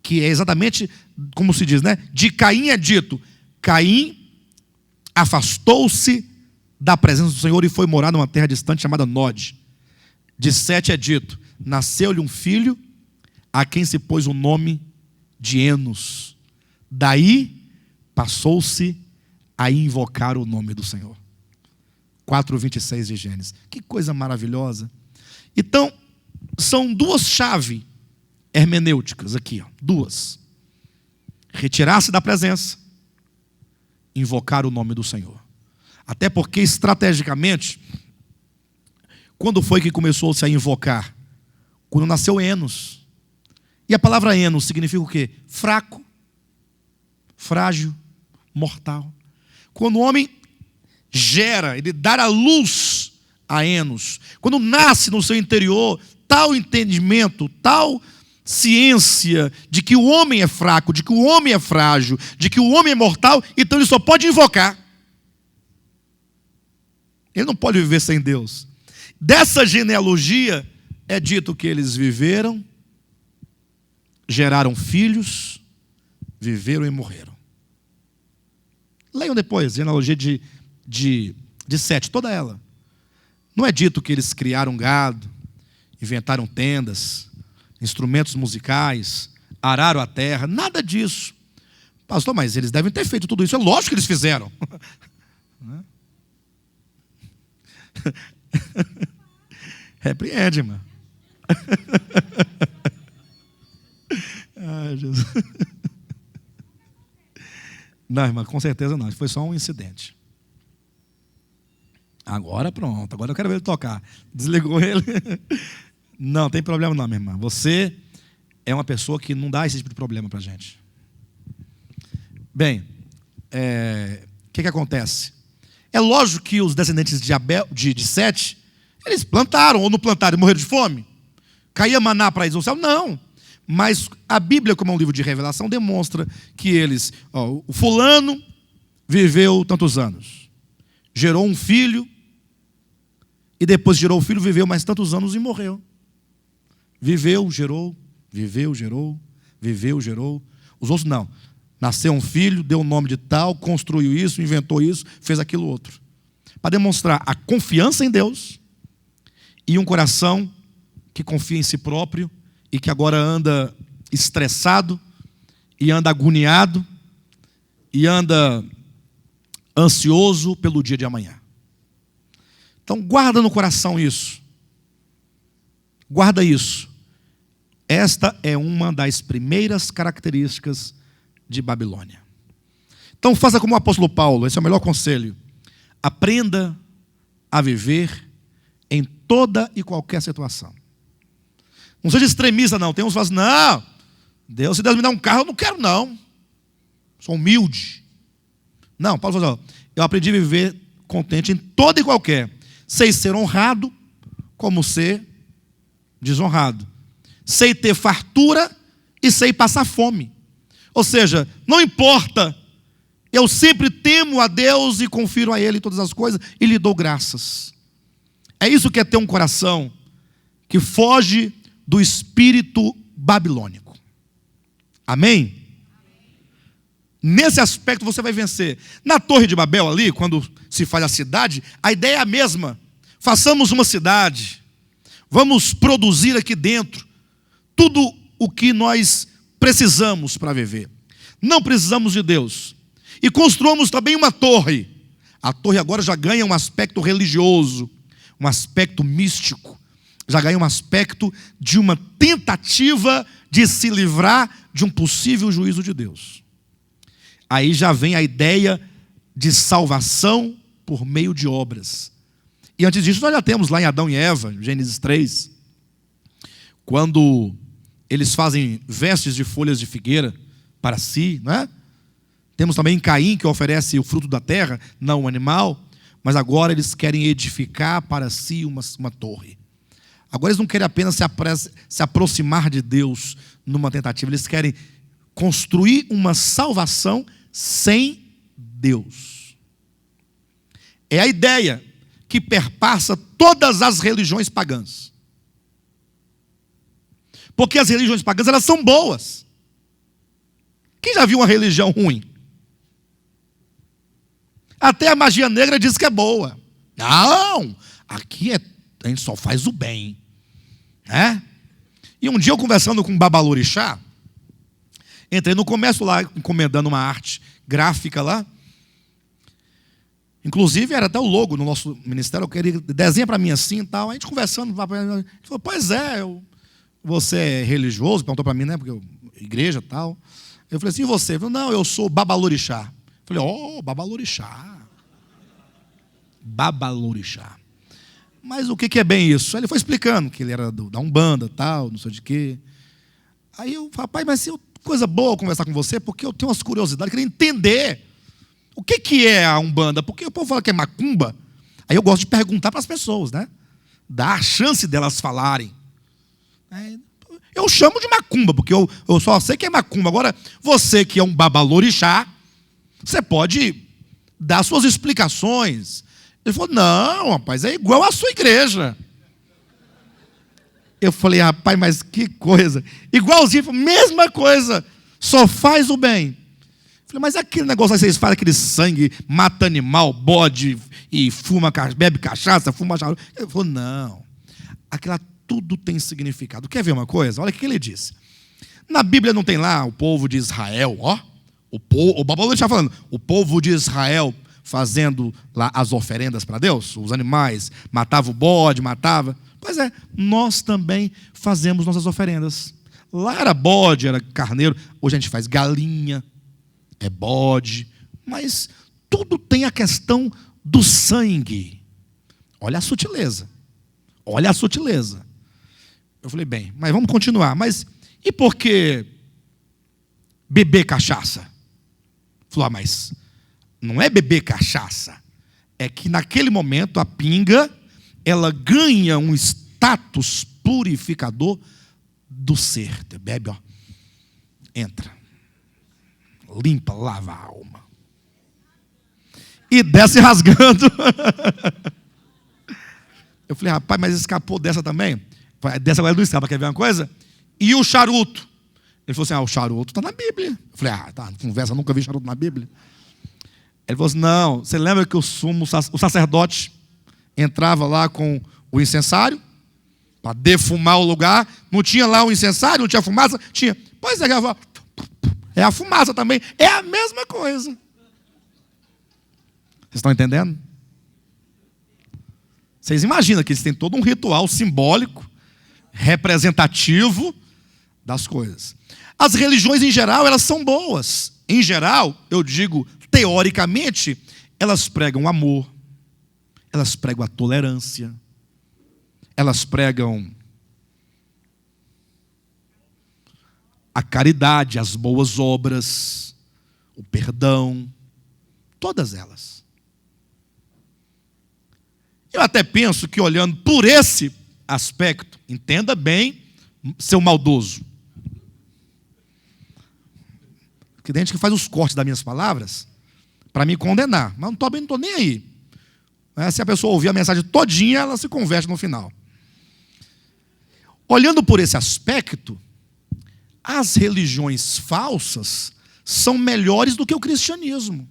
que é exatamente como se diz, né? De Caim é dito, Caim afastou-se da presença do Senhor e foi morar numa terra distante chamada Nod. De Sete é dito, nasceu-lhe um filho, a quem se pôs o nome de Enos. Daí passou-se a invocar o nome do Senhor. 4:26 de Gênesis. Que coisa maravilhosa. Então, são duas chaves hermenêuticas aqui, ó, duas. Retirar-se da presença, invocar o nome do Senhor. Até porque, estrategicamente, quando foi que começou-se a invocar? Quando nasceu Enos. E a palavra Enos significa o quê? Fraco, frágil, mortal. Quando o homem gera, ele dá a luz a Enos, quando nasce no seu interior tal entendimento, tal ciência de que o homem é fraco, de que o homem é frágil, de que o homem é mortal, então ele só pode invocar. Ele não pode viver sem Deus. Dessa genealogia é dito que eles viveram, geraram filhos, viveram e morreram. Leiam depois, genealogia de Sete, toda ela. Não é dito que eles criaram gado, inventaram tendas, instrumentos musicais, araram a terra, nada disso. Pastor, mas eles devem ter feito tudo isso. É lógico que eles fizeram. Repreende, irmão. Ai, Jesus. Não, irmã, com certeza não. Foi só um incidente. Agora pronto, agora eu quero ver ele tocar. Desligou ele. Não, tem problema não, minha irmã. Você é uma pessoa que não dá esse tipo de problema para a gente. Bem, o que acontece? É lógico que os descendentes de Sete, eles plantaram ou não plantaram e morreram de fome? Caía maná para eles no céu? Não. Mas a Bíblia, como é um livro de revelação, demonstra que eles, o fulano viveu tantos anos, gerou um filho, e depois gerou o filho, viveu mais tantos anos e morreu. Viveu, gerou, viveu, gerou, viveu, gerou. Os outros não. Nasceu um filho, deu o nome de tal, construiu isso, inventou isso, fez aquilo outro. Para demonstrar a confiança em Deus e um coração que confia em si próprio e que agora anda estressado e anda agoniado e anda ansioso pelo dia de amanhã. Então guarda no coração isso. Guarda isso. Esta é uma das primeiras características de Babilônia. Então faça como o apóstolo Paulo, esse é o melhor conselho. Aprenda a viver em toda e qualquer situação. Não seja extremista não. Tem uns que falam assim, não, Deus, se Deus me dá um carro, eu não quero não. Sou humilde. Não, Paulo fala assim, eu aprendi a viver contente em toda e qualquer. Sei ser honrado como ser desonrado. Sei ter fartura e sei passar fome. Ou seja, não importa, eu sempre temo a Deus e confiro a Ele todas as coisas e lhe dou graças. É isso que é ter um coração que foge do espírito babilônico. Amém? Nesse aspecto você vai vencer. Na Torre de Babel ali, quando se faz a cidade, a ideia é a mesma. Façamos uma cidade. Vamos produzir aqui dentro tudo o que nós precisamos para viver. Não precisamos de Deus. E construamos também uma torre. A torre agora já ganha um aspecto religioso, um aspecto místico. Já ganha um aspecto de uma tentativa de se livrar de um possível juízo de Deus. Aí já vem a ideia de salvação por meio de obras. E antes disso nós já temos lá em Adão e Eva, Gênesis 3, quando eles fazem vestes de folhas de figueira para si, não é? Temos também Caim, que oferece o fruto da terra, não o animal, mas agora eles querem edificar para si uma torre. Agora eles não querem apenas se aproximar de Deus numa tentativa, eles querem construir uma salvação sem Deus. É a ideia que perpassa todas as religiões pagãs. Porque as religiões pagãs, elas são boas. Quem já viu uma religião ruim? Até a magia negra diz que é boa. Não, aqui a gente só faz o bem. Né? E um dia eu conversando com um babalorixá, entrei no comércio lá, encomendando uma arte gráfica lá. Inclusive, era até o logo no nosso ministério. Eu queria, desenha para mim assim e tal. A gente conversando, ele falou, pois é, você é religioso? Perguntou para mim, né? Porque igreja e tal. Eu falei assim, e você? Ele falou, não, eu sou babalorixá. Eu falei, babalorixá. Babalorixá. Mas o que é bem isso? Aí ele foi explicando que ele era da Umbanda, tal, não sei de quê. Aí eu falei, pai, mas coisa boa conversar com você, porque eu tenho umas curiosidades, queria entender o que é a Umbanda. Porque o povo fala que é macumba. Aí eu gosto de perguntar para as pessoas, né? Dar a chance delas falarem. Eu chamo de macumba, porque eu só sei que é macumba. Agora, você que é um babalorixá, você pode dar suas explicações. Ele falou, não, rapaz, é igual à sua igreja. Eu falei, rapaz, mas que coisa. Igualzinho, mesma coisa, só faz o bem. Eu falei, mas aquele negócio aí, vocês fazem aquele sangue, mata animal, bode, e bebe cachaça, fuma charuto. Ele falou, não, aquela tudo tem significado. Quer ver uma coisa? Olha o que ele disse. Na Bíblia não tem lá o povo de Israel, o Babilônia está falando, o povo de Israel fazendo lá as oferendas para Deus, os animais, matava o bode, matava. Pois é, nós também fazemos nossas oferendas. Lá era bode, era carneiro, hoje a gente faz galinha, é bode, mas tudo tem a questão do sangue. Olha a sutileza. Olha a sutileza. Eu falei, bem, mas vamos continuar. Mas e por que beber cachaça? Falou, mas não é beber cachaça. É que naquele momento a pinga, ela ganha um status purificador do ser. Você bebe, entra, limpa, lava a alma. E desce rasgando. Eu falei, rapaz, mas escapou dessa também? Dessa agora não escapa, quer ver uma coisa? E o charuto? Ele falou assim, o charuto está na Bíblia. Eu falei, tá, conversa, nunca vi charuto na Bíblia. Ele falou assim, não, você lembra que o sacerdote entrava lá com o incensário para defumar o lugar? Não tinha lá o incensário, não tinha fumaça? Tinha. Pois é a fumaça também. É a mesma coisa. Vocês estão entendendo? Vocês imaginam que eles têm todo um ritual simbólico, representativo das coisas. As religiões em geral, elas são boas. Em geral, eu digo, teoricamente, elas pregam amor, elas pregam a tolerância, elas pregam a caridade, as boas obras, o perdão, todas elas. Eu até penso que olhando por esse aspecto, entenda bem, seu maldoso. Porque tem gente que faz os cortes das minhas palavras para me condenar, mas não estou nem aí. Se a pessoa ouvir a mensagem todinha, ela se converte no final. Olhando por esse aspecto, as religiões falsas são melhores do que o cristianismo.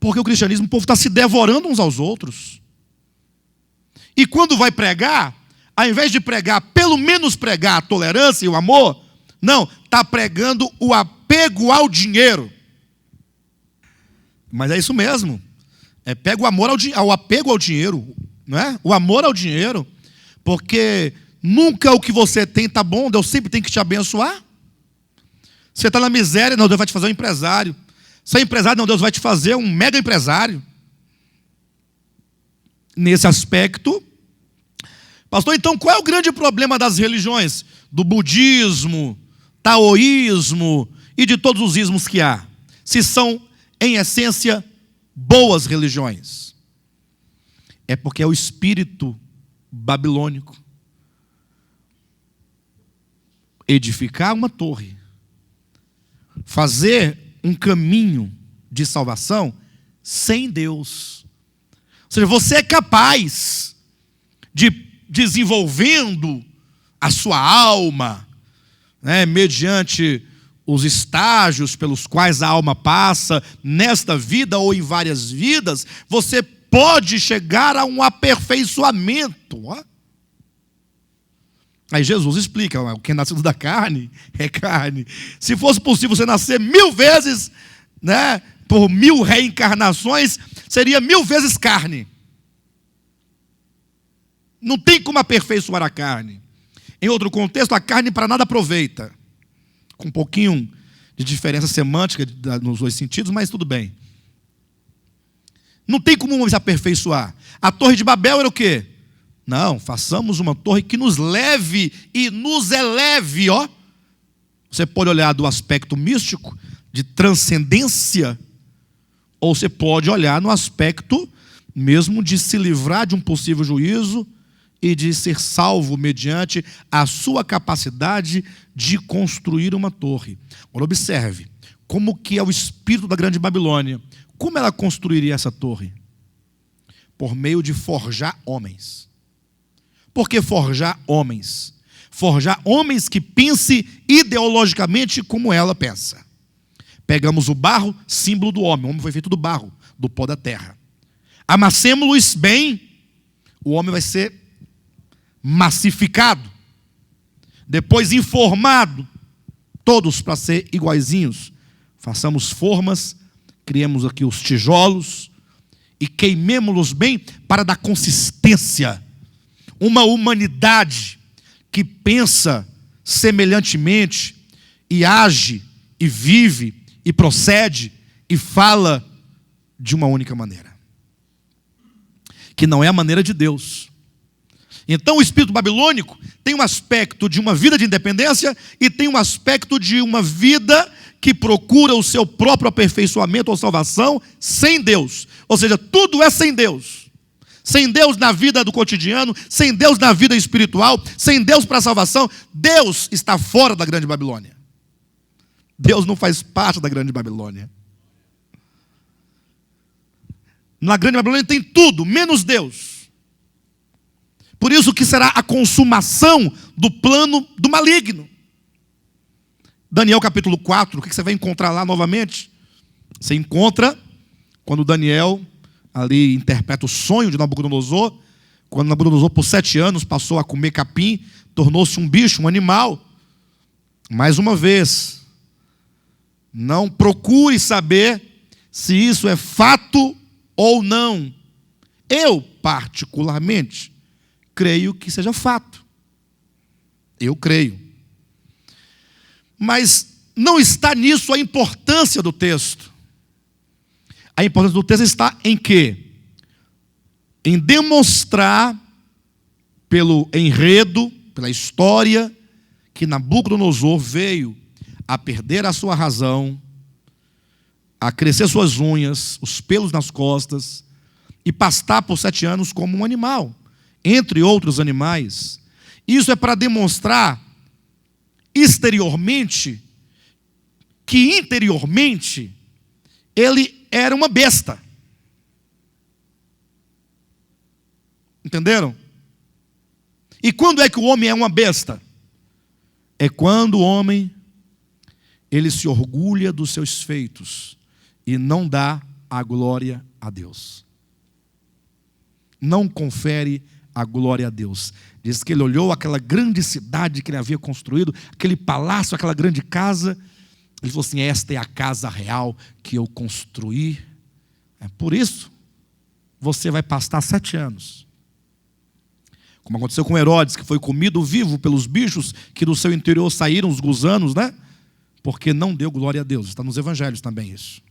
Porque o cristianismo, o povo está se devorando uns aos outros. E quando vai pregar, ao invés de pregar, pelo menos pregar a tolerância e o amor, não, está pregando o apego ao dinheiro. Mas é isso mesmo. Pega o amor ao apego ao dinheiro, não é? O amor ao dinheiro, porque nunca o que você tem está bom, Deus sempre tem que te abençoar. Você está na miséria, não, Deus vai te fazer um empresário. Você é empresário, não, Deus vai te fazer um mega empresário. Nesse aspecto, pastor, então qual é o grande problema das religiões? Do budismo, taoísmo e de todos os ismos que há? Se são, em essência, boas religiões. É porque é o espírito babilônico. Edificar uma torre, fazer um caminho de salvação sem Deus. Ou seja, você é capaz de, desenvolvendo a sua alma, mediante os estágios pelos quais a alma passa, nesta vida ou em várias vidas, você pode chegar a um aperfeiçoamento. Aí Jesus explica, o que é nascido da carne é carne. Se fosse possível você nascer 1000 vezes, por 1000 reencarnações, seria 1000 vezes carne. Não tem como aperfeiçoar a carne. Em outro contexto, a carne para nada aproveita. Com um pouquinho de diferença semântica nos dois sentidos, mas tudo bem. Não tem como se aperfeiçoar. A Torre de Babel era o quê? Não, façamos uma torre que nos leve e nos eleve, Você pode olhar do aspecto místico, de transcendência, ou você pode olhar no aspecto mesmo de se livrar de um possível juízo e de ser salvo mediante a sua capacidade de construir uma torre. Agora observe, como que é o espírito da grande Babilônia. Como ela construiria essa torre? Por meio de forjar homens. Por que forjar homens? Forjar homens que pensem ideologicamente como ela pensa. Pegamos o barro, símbolo do homem. O homem foi feito do barro, do pó da terra. Amassemos-los bem, o homem vai ser massificado, depois informado, todos para ser iguaizinhos. Façamos formas, criemos aqui os tijolos e queimemos-los bem para dar consistência. Uma humanidade que pensa semelhantemente e age e vive e procede e fala de uma única maneira, que não é a maneira de Deus. Então o espírito babilônico tem um aspecto de uma vida de independência e tem um aspecto de uma vida que procura o seu próprio aperfeiçoamento ou salvação sem Deus. Ou seja, tudo é sem Deus. Sem Deus na vida do cotidiano, sem Deus na vida espiritual, sem Deus para a salvação. Deus está fora da grande Babilônia. Deus não faz parte da grande Babilônia. Na grande Babilônia tem tudo, menos Deus. Por isso que será a consumação do plano do maligno. Daniel capítulo 4, o que você vai encontrar lá novamente? Você encontra quando Daniel ali interpreta o sonho de Nabucodonosor, quando Nabucodonosor por 7 anos passou a comer capim, tornou-se um bicho, um animal. Mais uma vez, não procure saber se isso é fato ou não. Eu, particularmente, creio que seja fato. Eu creio. Mas não está nisso a importância do texto. A importância do texto está em quê? Em demonstrar pelo enredo, pela história, que Nabucodonosor veio a perder a sua razão, a crescer suas unhas, os pelos nas costas, e pastar por 7 anos como um animal, entre outros animais. Isso é para demonstrar exteriormente que interiormente ele era uma besta. Entenderam? E quando é que o homem é uma besta? É quando o homem ele se orgulha dos seus feitos e não dá a glória a Deus. Não confere a glória a Deus. Diz que ele olhou aquela grande cidade que ele havia construído, aquele palácio, aquela grande casa. Ele falou assim: esta é a casa real que eu construí. Por isso, você vai pastar 7 anos. Como aconteceu com Herodes, que foi comido vivo pelos bichos que do seu interior saíram, os gusanos, né? Porque não deu glória a Deus. Está nos evangelhos também isso.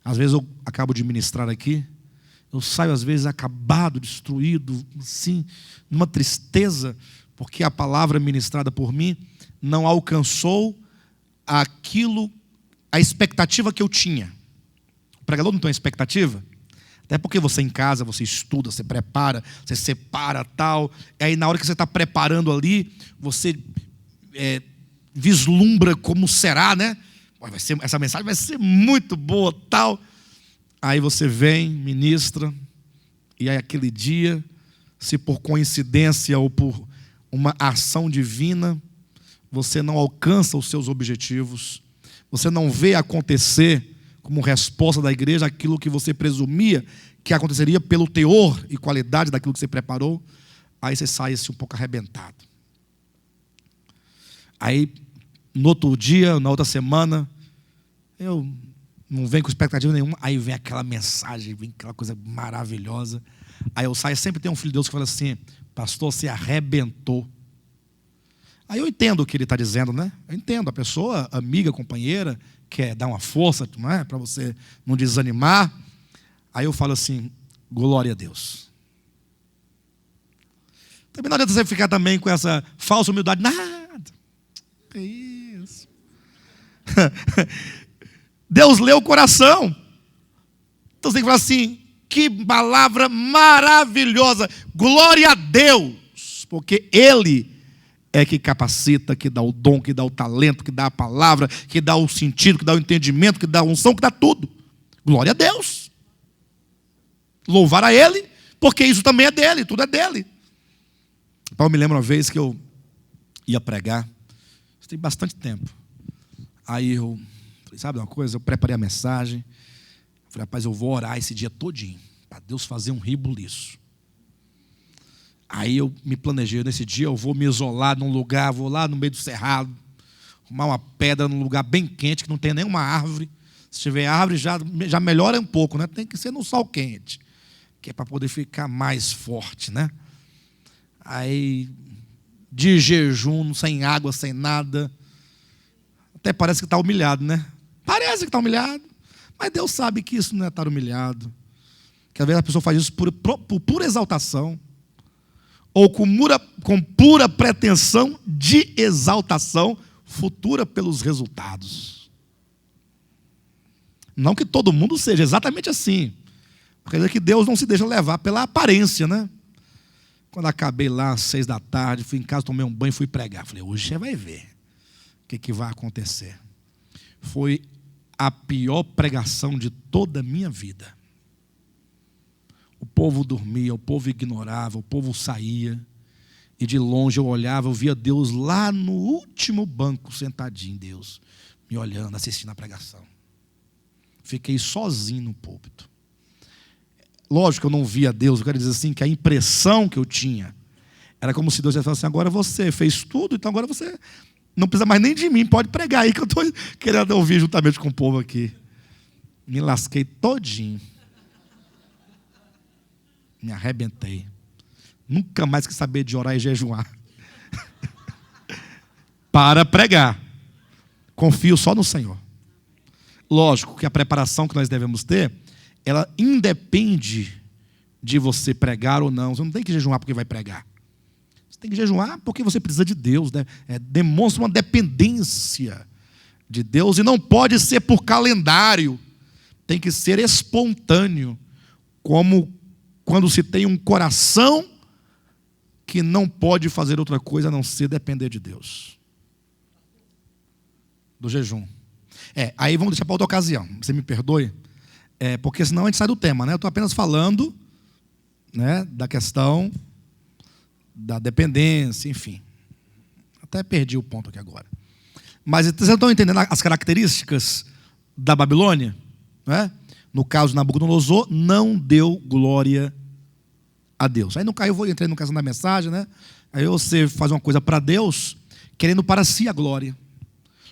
Às vezes eu acabo de ministrar aqui, eu saio às vezes acabado, destruído, assim, numa tristeza, porque a palavra ministrada por mim não alcançou aquilo, a expectativa que eu tinha. O pregador não tem uma expectativa? Até porque você em casa, você estuda, você prepara, você separa tal, e aí na hora que você está preparando ali, você vislumbra como será, né? Essa mensagem vai ser muito boa, tal. Aí você vem, ministra, e aí aquele dia, se por coincidência ou por uma ação divina, você não alcança os seus objetivos, você não vê acontecer como resposta da igreja aquilo que você presumia que aconteceria pelo teor e qualidade daquilo que você preparou, aí você sai assim, um pouco arrebentado. Aí, no outro dia, na outra semana, eu não venho com expectativa nenhuma, aí vem aquela mensagem, vem aquela coisa maravilhosa. Aí eu saio, sempre tem um filho de Deus que fala assim: pastor, você arrebentou. Aí eu entendo o que ele está dizendo, né? Eu entendo, a pessoa, amiga, companheira, quer dar uma força, não é? Para você não desanimar. Aí eu falo assim: glória a Deus. Também não adianta você ficar também com essa falsa humildade. Nada. Que isso. Deus lê o coração. Então você tem que falar assim: que palavra maravilhosa. Glória a Deus. Porque Ele é que capacita, que dá o dom, que dá o talento, que dá a palavra, que dá o sentido, que dá o entendimento, que dá a unção, que dá tudo. Glória a Deus. Louvar a Ele, porque isso também é dele, tudo é dele. Eu me lembro uma vez que eu ia pregar, isso tem bastante tempo. Aí eu falei: sabe uma coisa? Eu preparei a mensagem. Falei: rapaz, eu vou orar esse dia todinho, para Deus fazer um ribuliço. Aí eu me planejei: nesse dia eu vou me isolar num lugar, vou lá no meio do cerrado, arrumar uma pedra num lugar bem quente, que não tem nenhuma árvore. Se tiver árvore, já melhora um pouco, né? Tem que ser no sol quente, que é para poder ficar mais forte, né? Aí, de jejum, sem água, sem nada. Até parece que está humilhado, né? Parece que está humilhado, mas Deus sabe que isso não é estar humilhado. Que às vezes a pessoa faz isso por pura exaltação, ou com pura pretensão de exaltação futura pelos resultados. Não que todo mundo seja exatamente assim. Quer dizer que Deus não se deixa levar pela aparência, né? Quando acabei lá às 6 da tarde, fui em casa, tomei um banho e fui pregar. Falei: hoje você vai ver o que vai acontecer. Foi a pior pregação de toda a minha vida. O povo dormia, o povo ignorava, o povo saía. E de longe eu olhava, eu via Deus lá no último banco, sentadinho, Deus, me olhando, assistindo a pregação. Fiquei sozinho no púlpito. Lógico que eu não via Deus, eu quero dizer assim, que a impressão que eu tinha era como se Deus ia falar assim, agora você fez tudo, então agora você não precisa mais nem de mim, pode pregar aí que eu estou querendo ouvir juntamente com o povo aqui. Me lasquei todinho. Me arrebentei. Nunca mais quis saber de orar e jejuar. Para pregar. Confio só no Senhor. Lógico que a preparação que nós devemos ter, ela independe de você pregar ou não. Você não tem que jejuar porque vai pregar. Você tem que jejuar porque você precisa de Deus, né? Demonstra uma dependência de Deus e não pode ser por calendário. Tem que ser espontâneo, como quando se tem um coração que não pode fazer outra coisa a não ser depender de Deus. Do jejum. Aí vamos deixar para outra ocasião. Você me perdoe? Porque senão a gente sai do tema, né? Eu estou apenas falando, né, da questão da dependência, enfim. Até perdi o ponto aqui agora. Mas vocês estão entendendo as características da Babilônia? Né? No caso de Nabucodonosor, não deu glória a Deus. Aí no caso eu entrei no caso da mensagem, né? Aí você faz uma coisa para Deus, querendo para si a glória.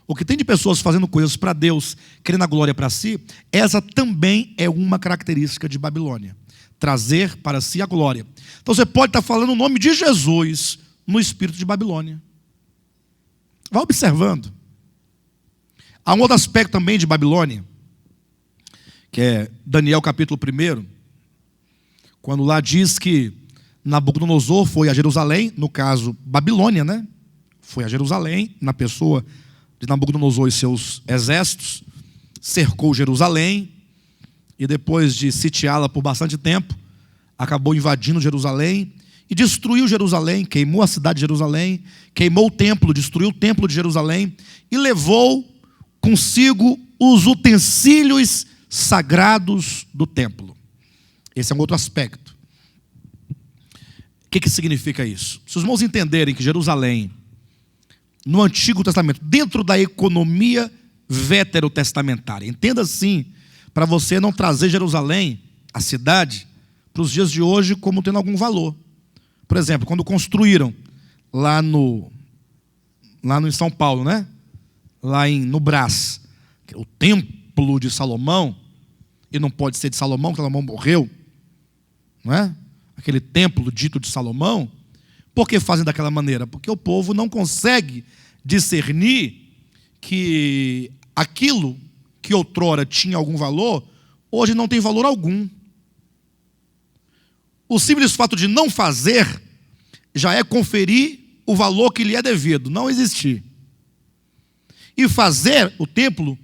O que tem de pessoas fazendo coisas para Deus, querendo a glória para si, essa também é uma característica de Babilônia. Trazer para si a glória. Então você pode estar falando o nome de Jesus no espírito de Babilônia. Vai observando. Há um outro aspecto também de Babilônia, que é Daniel capítulo 1, quando lá diz que Nabucodonosor foi a Jerusalém, no caso Babilônia, né? Foi a Jerusalém, na pessoa de Nabucodonosor e seus exércitos, cercou Jerusalém, e depois de sitiá-la por bastante tempo, acabou invadindo Jerusalém, e destruiu Jerusalém, queimou a cidade de Jerusalém, queimou o templo, destruiu o templo de Jerusalém, e levou consigo os utensílios sagrados do templo. Esse é um outro aspecto. O que significa isso? Se os irmãos entenderem que Jerusalém, no Antigo Testamento, dentro da economia veterotestamentária, entenda assim, para você não trazer Jerusalém, a cidade, para os dias de hoje como tendo algum valor. Por exemplo, quando construíram lá no em São Paulo, né? Lá no Brás, o templo de Salomão, e não pode ser de Salomão, porque Salomão morreu, não é? Aquele templo dito de Salomão. Por que fazem daquela maneira? Porque o povo não consegue discernir que aquilo que outrora tinha algum valor, hoje não tem valor algum. O simples fato de não fazer já é conferir o valor que lhe é devido, não existir. E fazer o templo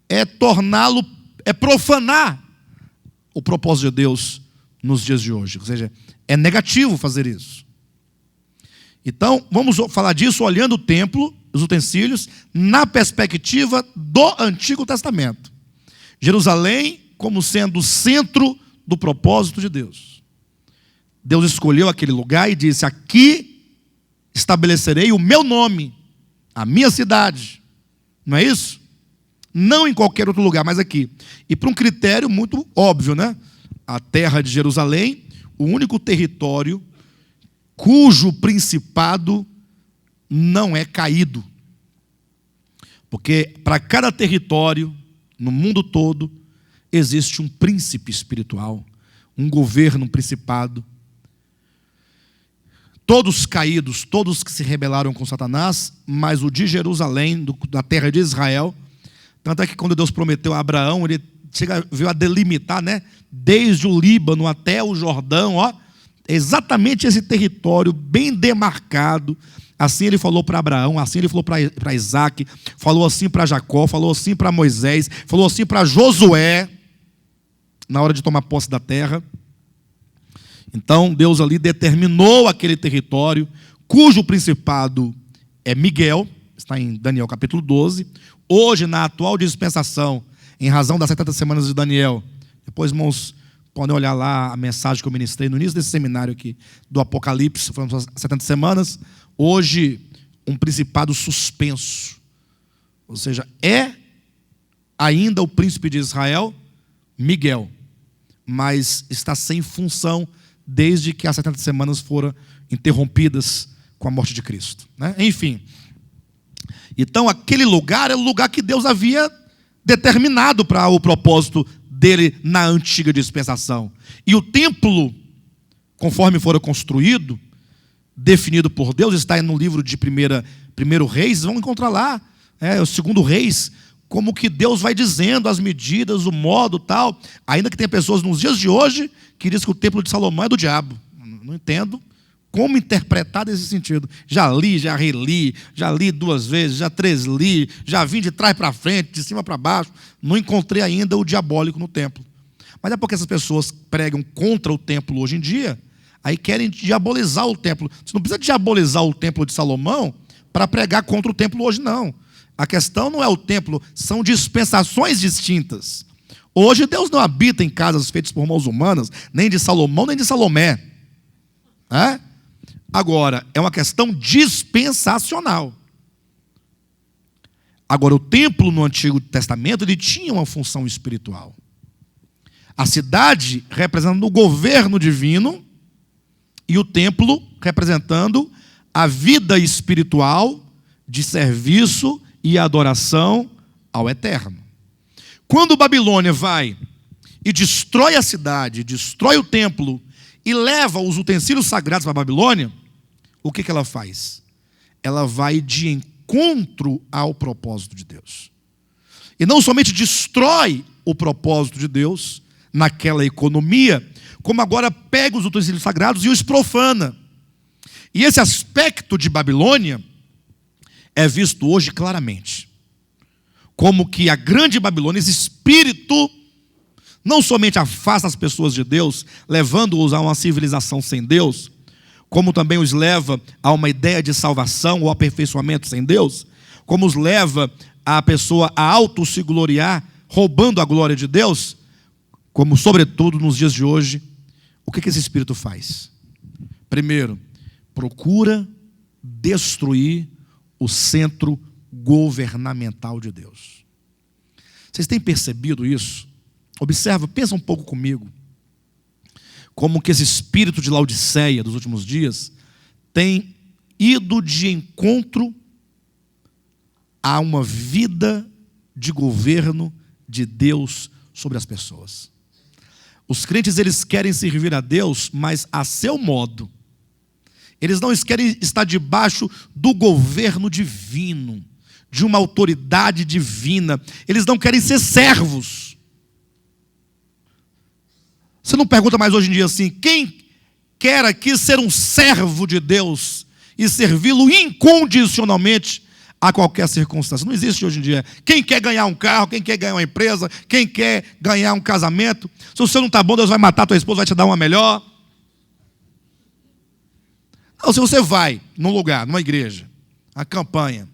é torná-lo, é profanar o propósito de Deus nos dias de hoje. Ou seja, é negativo fazer isso. Então, vamos falar disso olhando o templo, os utensílios, na perspectiva do Antigo Testamento. Jerusalém como sendo o centro do propósito de Deus. Deus escolheu aquele lugar e disse: aqui estabelecerei o meu nome, a minha cidade. Não é isso? Não em qualquer outro lugar, mas aqui. E por um critério muito óbvio, né? A terra de Jerusalém, o único território cujo principado não é caído. Porque para cada território, no mundo todo, existe um príncipe espiritual, um governo, um principado. Todos caídos, todos que se rebelaram com Satanás, mas o de Jerusalém, da terra de Israel, tanto é que quando Deus prometeu a Abraão, ele veio a delimitar, né? Desde o Líbano até o Jordão, ó, exatamente esse território bem demarcado. Assim ele falou para Abraão, assim ele falou para Isaac, falou assim para Jacó, falou assim para Moisés, falou assim para Josué, na hora de tomar posse da terra. Então Deus ali determinou aquele território, cujo principado é Miguel, está em Daniel capítulo 12. Hoje, na atual dispensação, em razão das 70 semanas de Daniel, depois, irmãos, Podem olhar lá a mensagem que eu ministrei no início desse seminário aqui, do Apocalipse, foram 70 semanas. Hoje, um principado suspenso. Ou seja, é ainda o príncipe de Israel, Miguel, mas está sem função desde que as 70 semanas foram interrompidas com a morte de Cristo, né? Enfim, então aquele lugar é o lugar que Deus havia determinado para o propósito dele na antiga dispensação. E o templo, conforme fora construído, definido por Deus, está aí no livro de primeiro Reis, vão encontrar lá, o segundo Reis, como que Deus vai dizendo as medidas, o modo tal, ainda que tem pessoas nos dias de hoje que dizem que o templo de Salomão é do diabo. Não entendo como interpretar nesse sentido. Já li, já reli, já li 2 vezes, já 3 li, já vim de trás para frente, de cima para baixo, não encontrei ainda o diabólico no templo. Mas é porque essas pessoas pregam contra o templo hoje em dia, aí querem diabolizar o templo. Você não precisa diabolizar o templo de Salomão para pregar contra o templo hoje, não. A questão não é o templo, são dispensações distintas. Hoje Deus não habita em casas feitas por mãos humanas, nem de Salomão, nem de Salomé. Agora, é uma questão dispensacional. Agora, o templo no Antigo Testamento, ele tinha uma função espiritual. A cidade representando o governo divino e o templo representando a vida espiritual de serviço e adoração ao Eterno. Quando Babilônia vai e destrói a cidade, destrói o templo e leva os utensílios sagrados para a Babilônia, o que ela faz? Ela vai de encontro ao propósito de Deus. E não somente destrói o propósito de Deus naquela economia, como agora pega os utensílios sagrados e os profana. E esse aspecto de Babilônia é visto hoje claramente. Como que a grande Babilônia, esse espírito, não somente afasta as pessoas de Deus, levando-os a uma civilização sem Deus, como também os leva a uma ideia de salvação ou aperfeiçoamento sem Deus, como os leva a pessoa a auto-se gloriar, roubando a glória de Deus, como sobretudo nos dias de hoje, o que esse espírito faz? Primeiro, procura destruir o centro governamental de Deus. Vocês têm percebido isso? Observa, pensa um pouco comigo, como que esse espírito de Laodiceia dos últimos dias tem ido de encontro a uma vida de governo de Deus sobre as pessoas. Os crentes, eles querem servir a Deus, mas a seu modo. Eles não querem estar debaixo do governo divino, de uma autoridade divina. Eles não querem ser servos. Você não pergunta mais hoje em dia assim, quem quer aqui ser um servo de Deus e servi-lo incondicionalmente a qualquer circunstância? Não existe hoje em dia. Quem quer ganhar um carro, quem quer ganhar uma empresa, quem quer ganhar um casamento? Se o seu não está bom, Deus vai matar a tua esposa, vai te dar uma melhor. Não, se você vai num lugar, numa igreja, a campanha,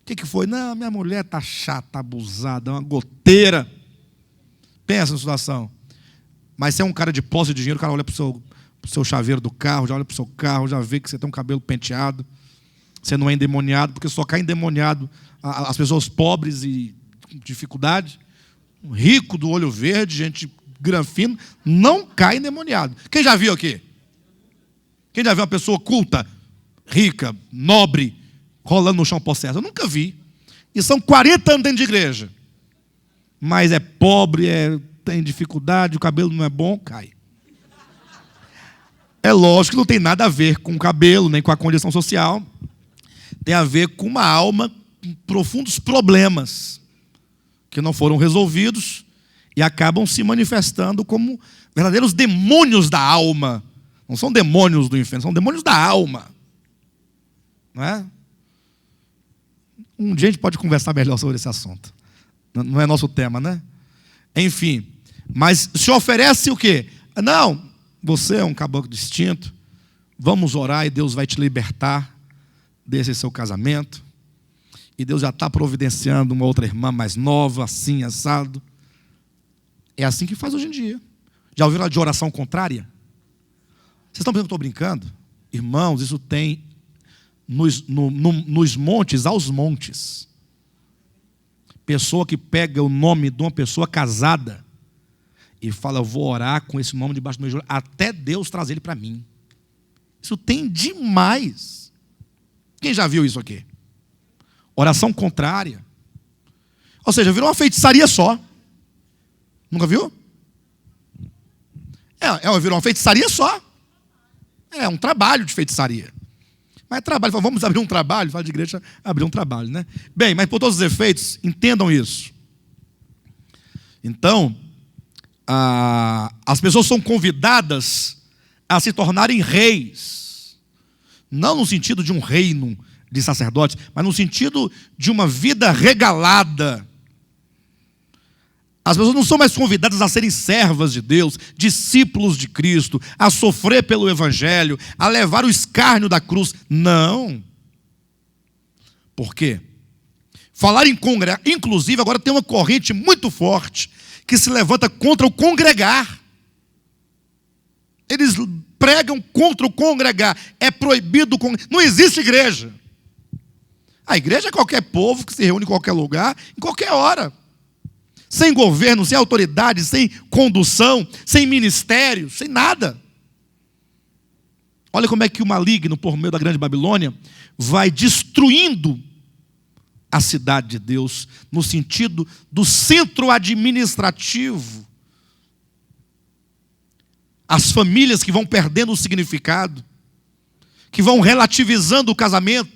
o que foi? Não, minha mulher está chata, abusada, é uma goteira. Pensa na situação. Mas se é um cara de posse de dinheiro, o cara olha para o seu chaveiro do carro, já olha para o seu carro, já vê que você tem um cabelo penteado, você não é endemoniado, porque só cai endemoniado as pessoas pobres e com dificuldade. Rico do olho verde, gente granfino, não cai endemoniado. Quem já viu aqui? Quem já viu uma pessoa culta, rica, nobre, rolando no chão possesso? Eu nunca vi. E são 40 anos dentro de igreja. Mas é pobre, tem dificuldade, o cabelo não é bom, cai. É lógico que não tem nada a ver com o cabelo, nem com a condição social. Tem a ver com uma alma com profundos problemas que não foram resolvidos e acabam se manifestando como verdadeiros demônios da alma. Não são demônios do inferno, são demônios da alma. Não é? Um dia a gente pode conversar melhor sobre esse assunto. Não é nosso tema, né? Enfim, mas se oferece o quê? Não, você é um caboclo distinto, vamos orar e Deus vai te libertar desse seu casamento. E Deus já está providenciando uma outra irmã mais nova, assim, assado. É assim que faz hoje em dia. Já ouviram de oração contrária? Vocês estão pensando que eu estou brincando? Irmãos, isso tem nos montes aos montes. Pessoa que pega o nome de uma pessoa casada e fala, eu vou orar com esse nome debaixo do meu joelho, até Deus trazer ele para mim. Isso tem demais. Quem já viu isso aqui? Oração contrária. Ou seja, virou uma feitiçaria só. Nunca viu? Virou uma feitiçaria só. É um trabalho de feitiçaria. Mas trabalho, vamos abrir um trabalho, fala de igreja, abrir um trabalho, né? Bem, mas por todos os efeitos, entendam isso. Então, as pessoas são convidadas a se tornarem reis. Não no sentido de um reino de sacerdotes, mas no sentido de uma vida regalada. As pessoas não são mais convidadas a serem servas de Deus, discípulos de Cristo, a sofrer pelo Evangelho, a levar o escárnio da cruz. Não. Por quê? Falar em congregar, inclusive agora tem uma corrente muito forte que se levanta contra o congregar. Eles pregam contra o congregar. É proibido congregar. Não existe igreja. A igreja é qualquer povo que se reúne em qualquer lugar, em qualquer hora. Sem governo, sem autoridade, sem condução, sem ministério, sem nada. Olha como é que o maligno, por meio da grande Babilônia, vai destruindo a cidade de Deus, no sentido do centro administrativo. As famílias que vão perdendo o significado, que vão relativizando o casamento.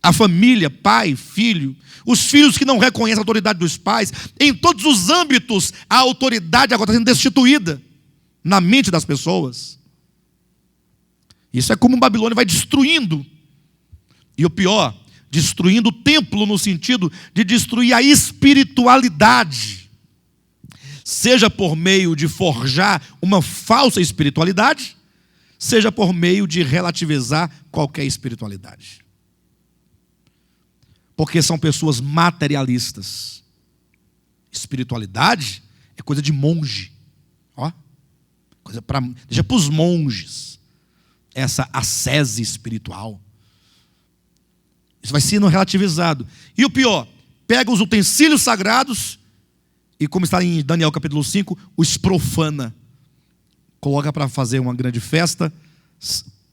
A família, pai, filho, os filhos que não reconhecem a autoridade dos pais, em todos os âmbitos, a autoridade agora está sendo destituída na mente das pessoas. Isso é como Babilônia vai destruindo. E o pior, destruindo o templo no sentido de destruir a espiritualidade. Seja por meio de forjar uma falsa espiritualidade, seja por meio de relativizar qualquer espiritualidade. Porque são pessoas materialistas. Espiritualidade é coisa de monge. Ó, deixa para os monges essa ascese espiritual. Isso vai sendo relativizado. E o pior, pega os utensílios sagrados e, como está em Daniel capítulo 5, os profana. Coloca para fazer uma grande festa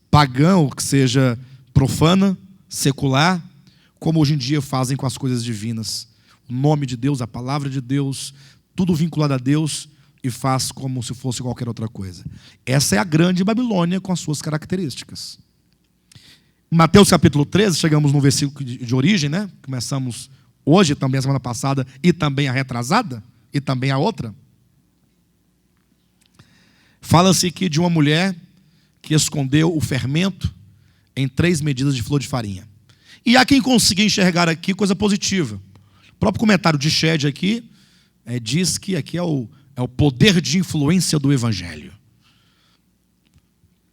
pagã, ou que seja profana, secular, como hoje em dia fazem com as coisas divinas. O nome de Deus, a palavra de Deus, tudo vinculado a Deus, e faz como se fosse qualquer outra coisa. Essa é a grande Babilônia com as suas características. Em Mateus capítulo 13, chegamos no versículo de origem, né? Começamos hoje, também a semana passada, e também a retrasada, e também a outra. Fala-se aqui de uma mulher que escondeu o fermento em 3 medidas de flor de farinha. E há quem consiga enxergar aqui coisa positiva. O próprio comentário de Shed aqui diz que aqui é o poder de influência do Evangelho.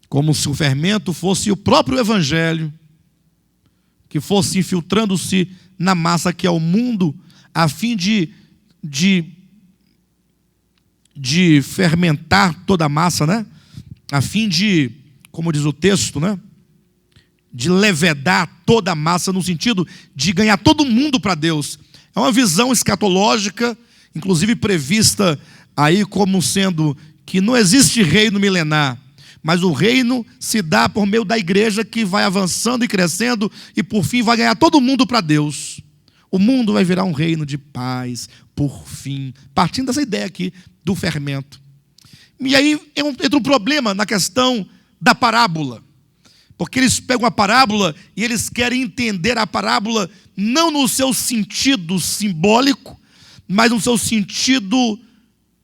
Como se o fermento fosse o próprio Evangelho, que fosse infiltrando-se na massa que é o mundo, a fim de fermentar toda a massa, né? A fim de, como diz o texto, né? De levedar toda a massa, no sentido de ganhar todo mundo para Deus. É uma visão escatológica, inclusive prevista aí como sendo que não existe reino milenar, mas o reino se dá por meio da igreja que vai avançando e crescendo e por fim vai ganhar todo mundo para Deus. O mundo vai virar um reino de paz, por fim, partindo dessa ideia aqui do fermento. E aí entra um problema na questão da parábola. Porque eles pegam a parábola e eles querem entender a parábola não no seu sentido simbólico, mas no seu sentido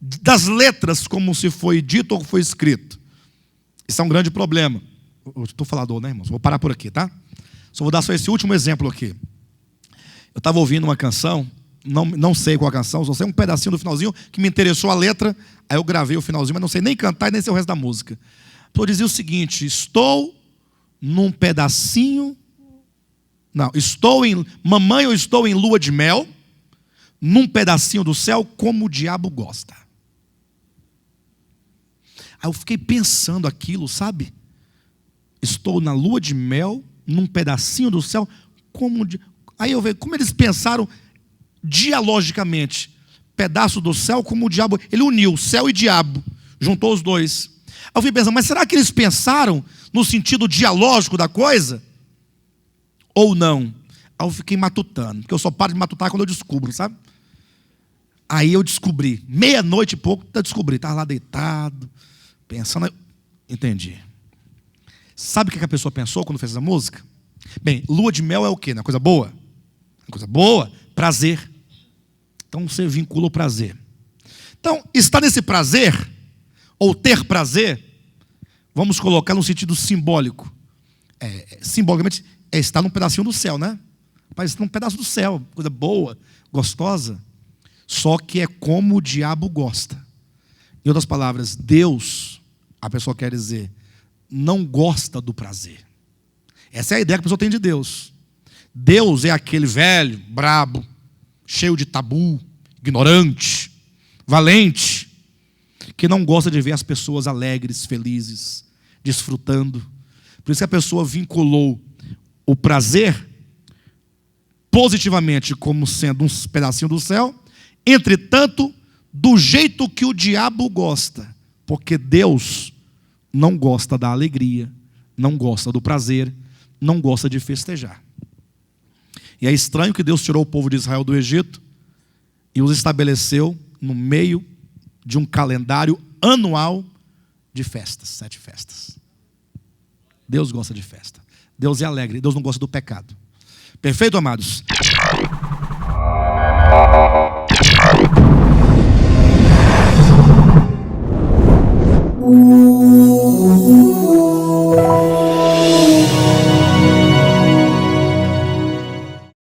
das letras, como se foi dito ou foi escrito. Isso é um grande problema. Eu estou falador, né, irmãos? Vou parar por aqui, tá? Só vou dar só esse último exemplo aqui. Eu estava ouvindo uma canção, não sei qual a canção, só sei um pedacinho do finalzinho que me interessou a letra, aí eu gravei o finalzinho, mas não sei nem cantar e nem sei o resto da música. Então eu dizia o seguinte: mamãe, eu estou em lua de mel, num pedacinho do céu, como o diabo gosta. Aí eu fiquei pensando aquilo, sabe? Estou na lua de mel, num pedacinho do céu. Aí eu vejo como eles pensaram dialogicamente. Pedaço do céu, como o diabo. Ele uniu céu e diabo, juntou os dois. Aí eu fui pensando, mas será que eles pensaram no sentido dialógico da coisa? Ou não? Aí eu fiquei matutando, porque eu só paro de matutar quando eu descubro, sabe? Aí eu descobri, meia-noite e pouco, eu descobri, estava lá deitado, pensando, entendi. Sabe o que a pessoa pensou quando fez essa música? Bem, lua de mel é o quê? Não é coisa boa? É coisa boa? Prazer. Então você vincula o prazer. Então, estar nesse prazer, ou ter prazer, vamos colocar no sentido simbólico. Simbolicamente, é estar num pedacinho do céu, né? Parece num pedaço do céu, coisa boa, gostosa. Só que é como o diabo gosta. Em outras palavras, Deus, a pessoa quer dizer, não gosta do prazer. Essa é a ideia que a pessoa tem de Deus. Deus é aquele velho, brabo, cheio de tabu, ignorante, valente, que não gosta de ver as pessoas alegres, felizes, desfrutando. Por isso que a pessoa vinculou o prazer positivamente como sendo um pedacinho do céu, entretanto, do jeito que o diabo gosta, porque Deus não gosta da alegria, não gosta do prazer, não gosta de festejar. E é estranho que Deus tirou o povo de Israel do Egito e os estabeleceu no meio de um calendário anual de festas, 7 festas. Deus gosta de festa. Deus é alegre, Deus não gosta do pecado. Perfeito, amados?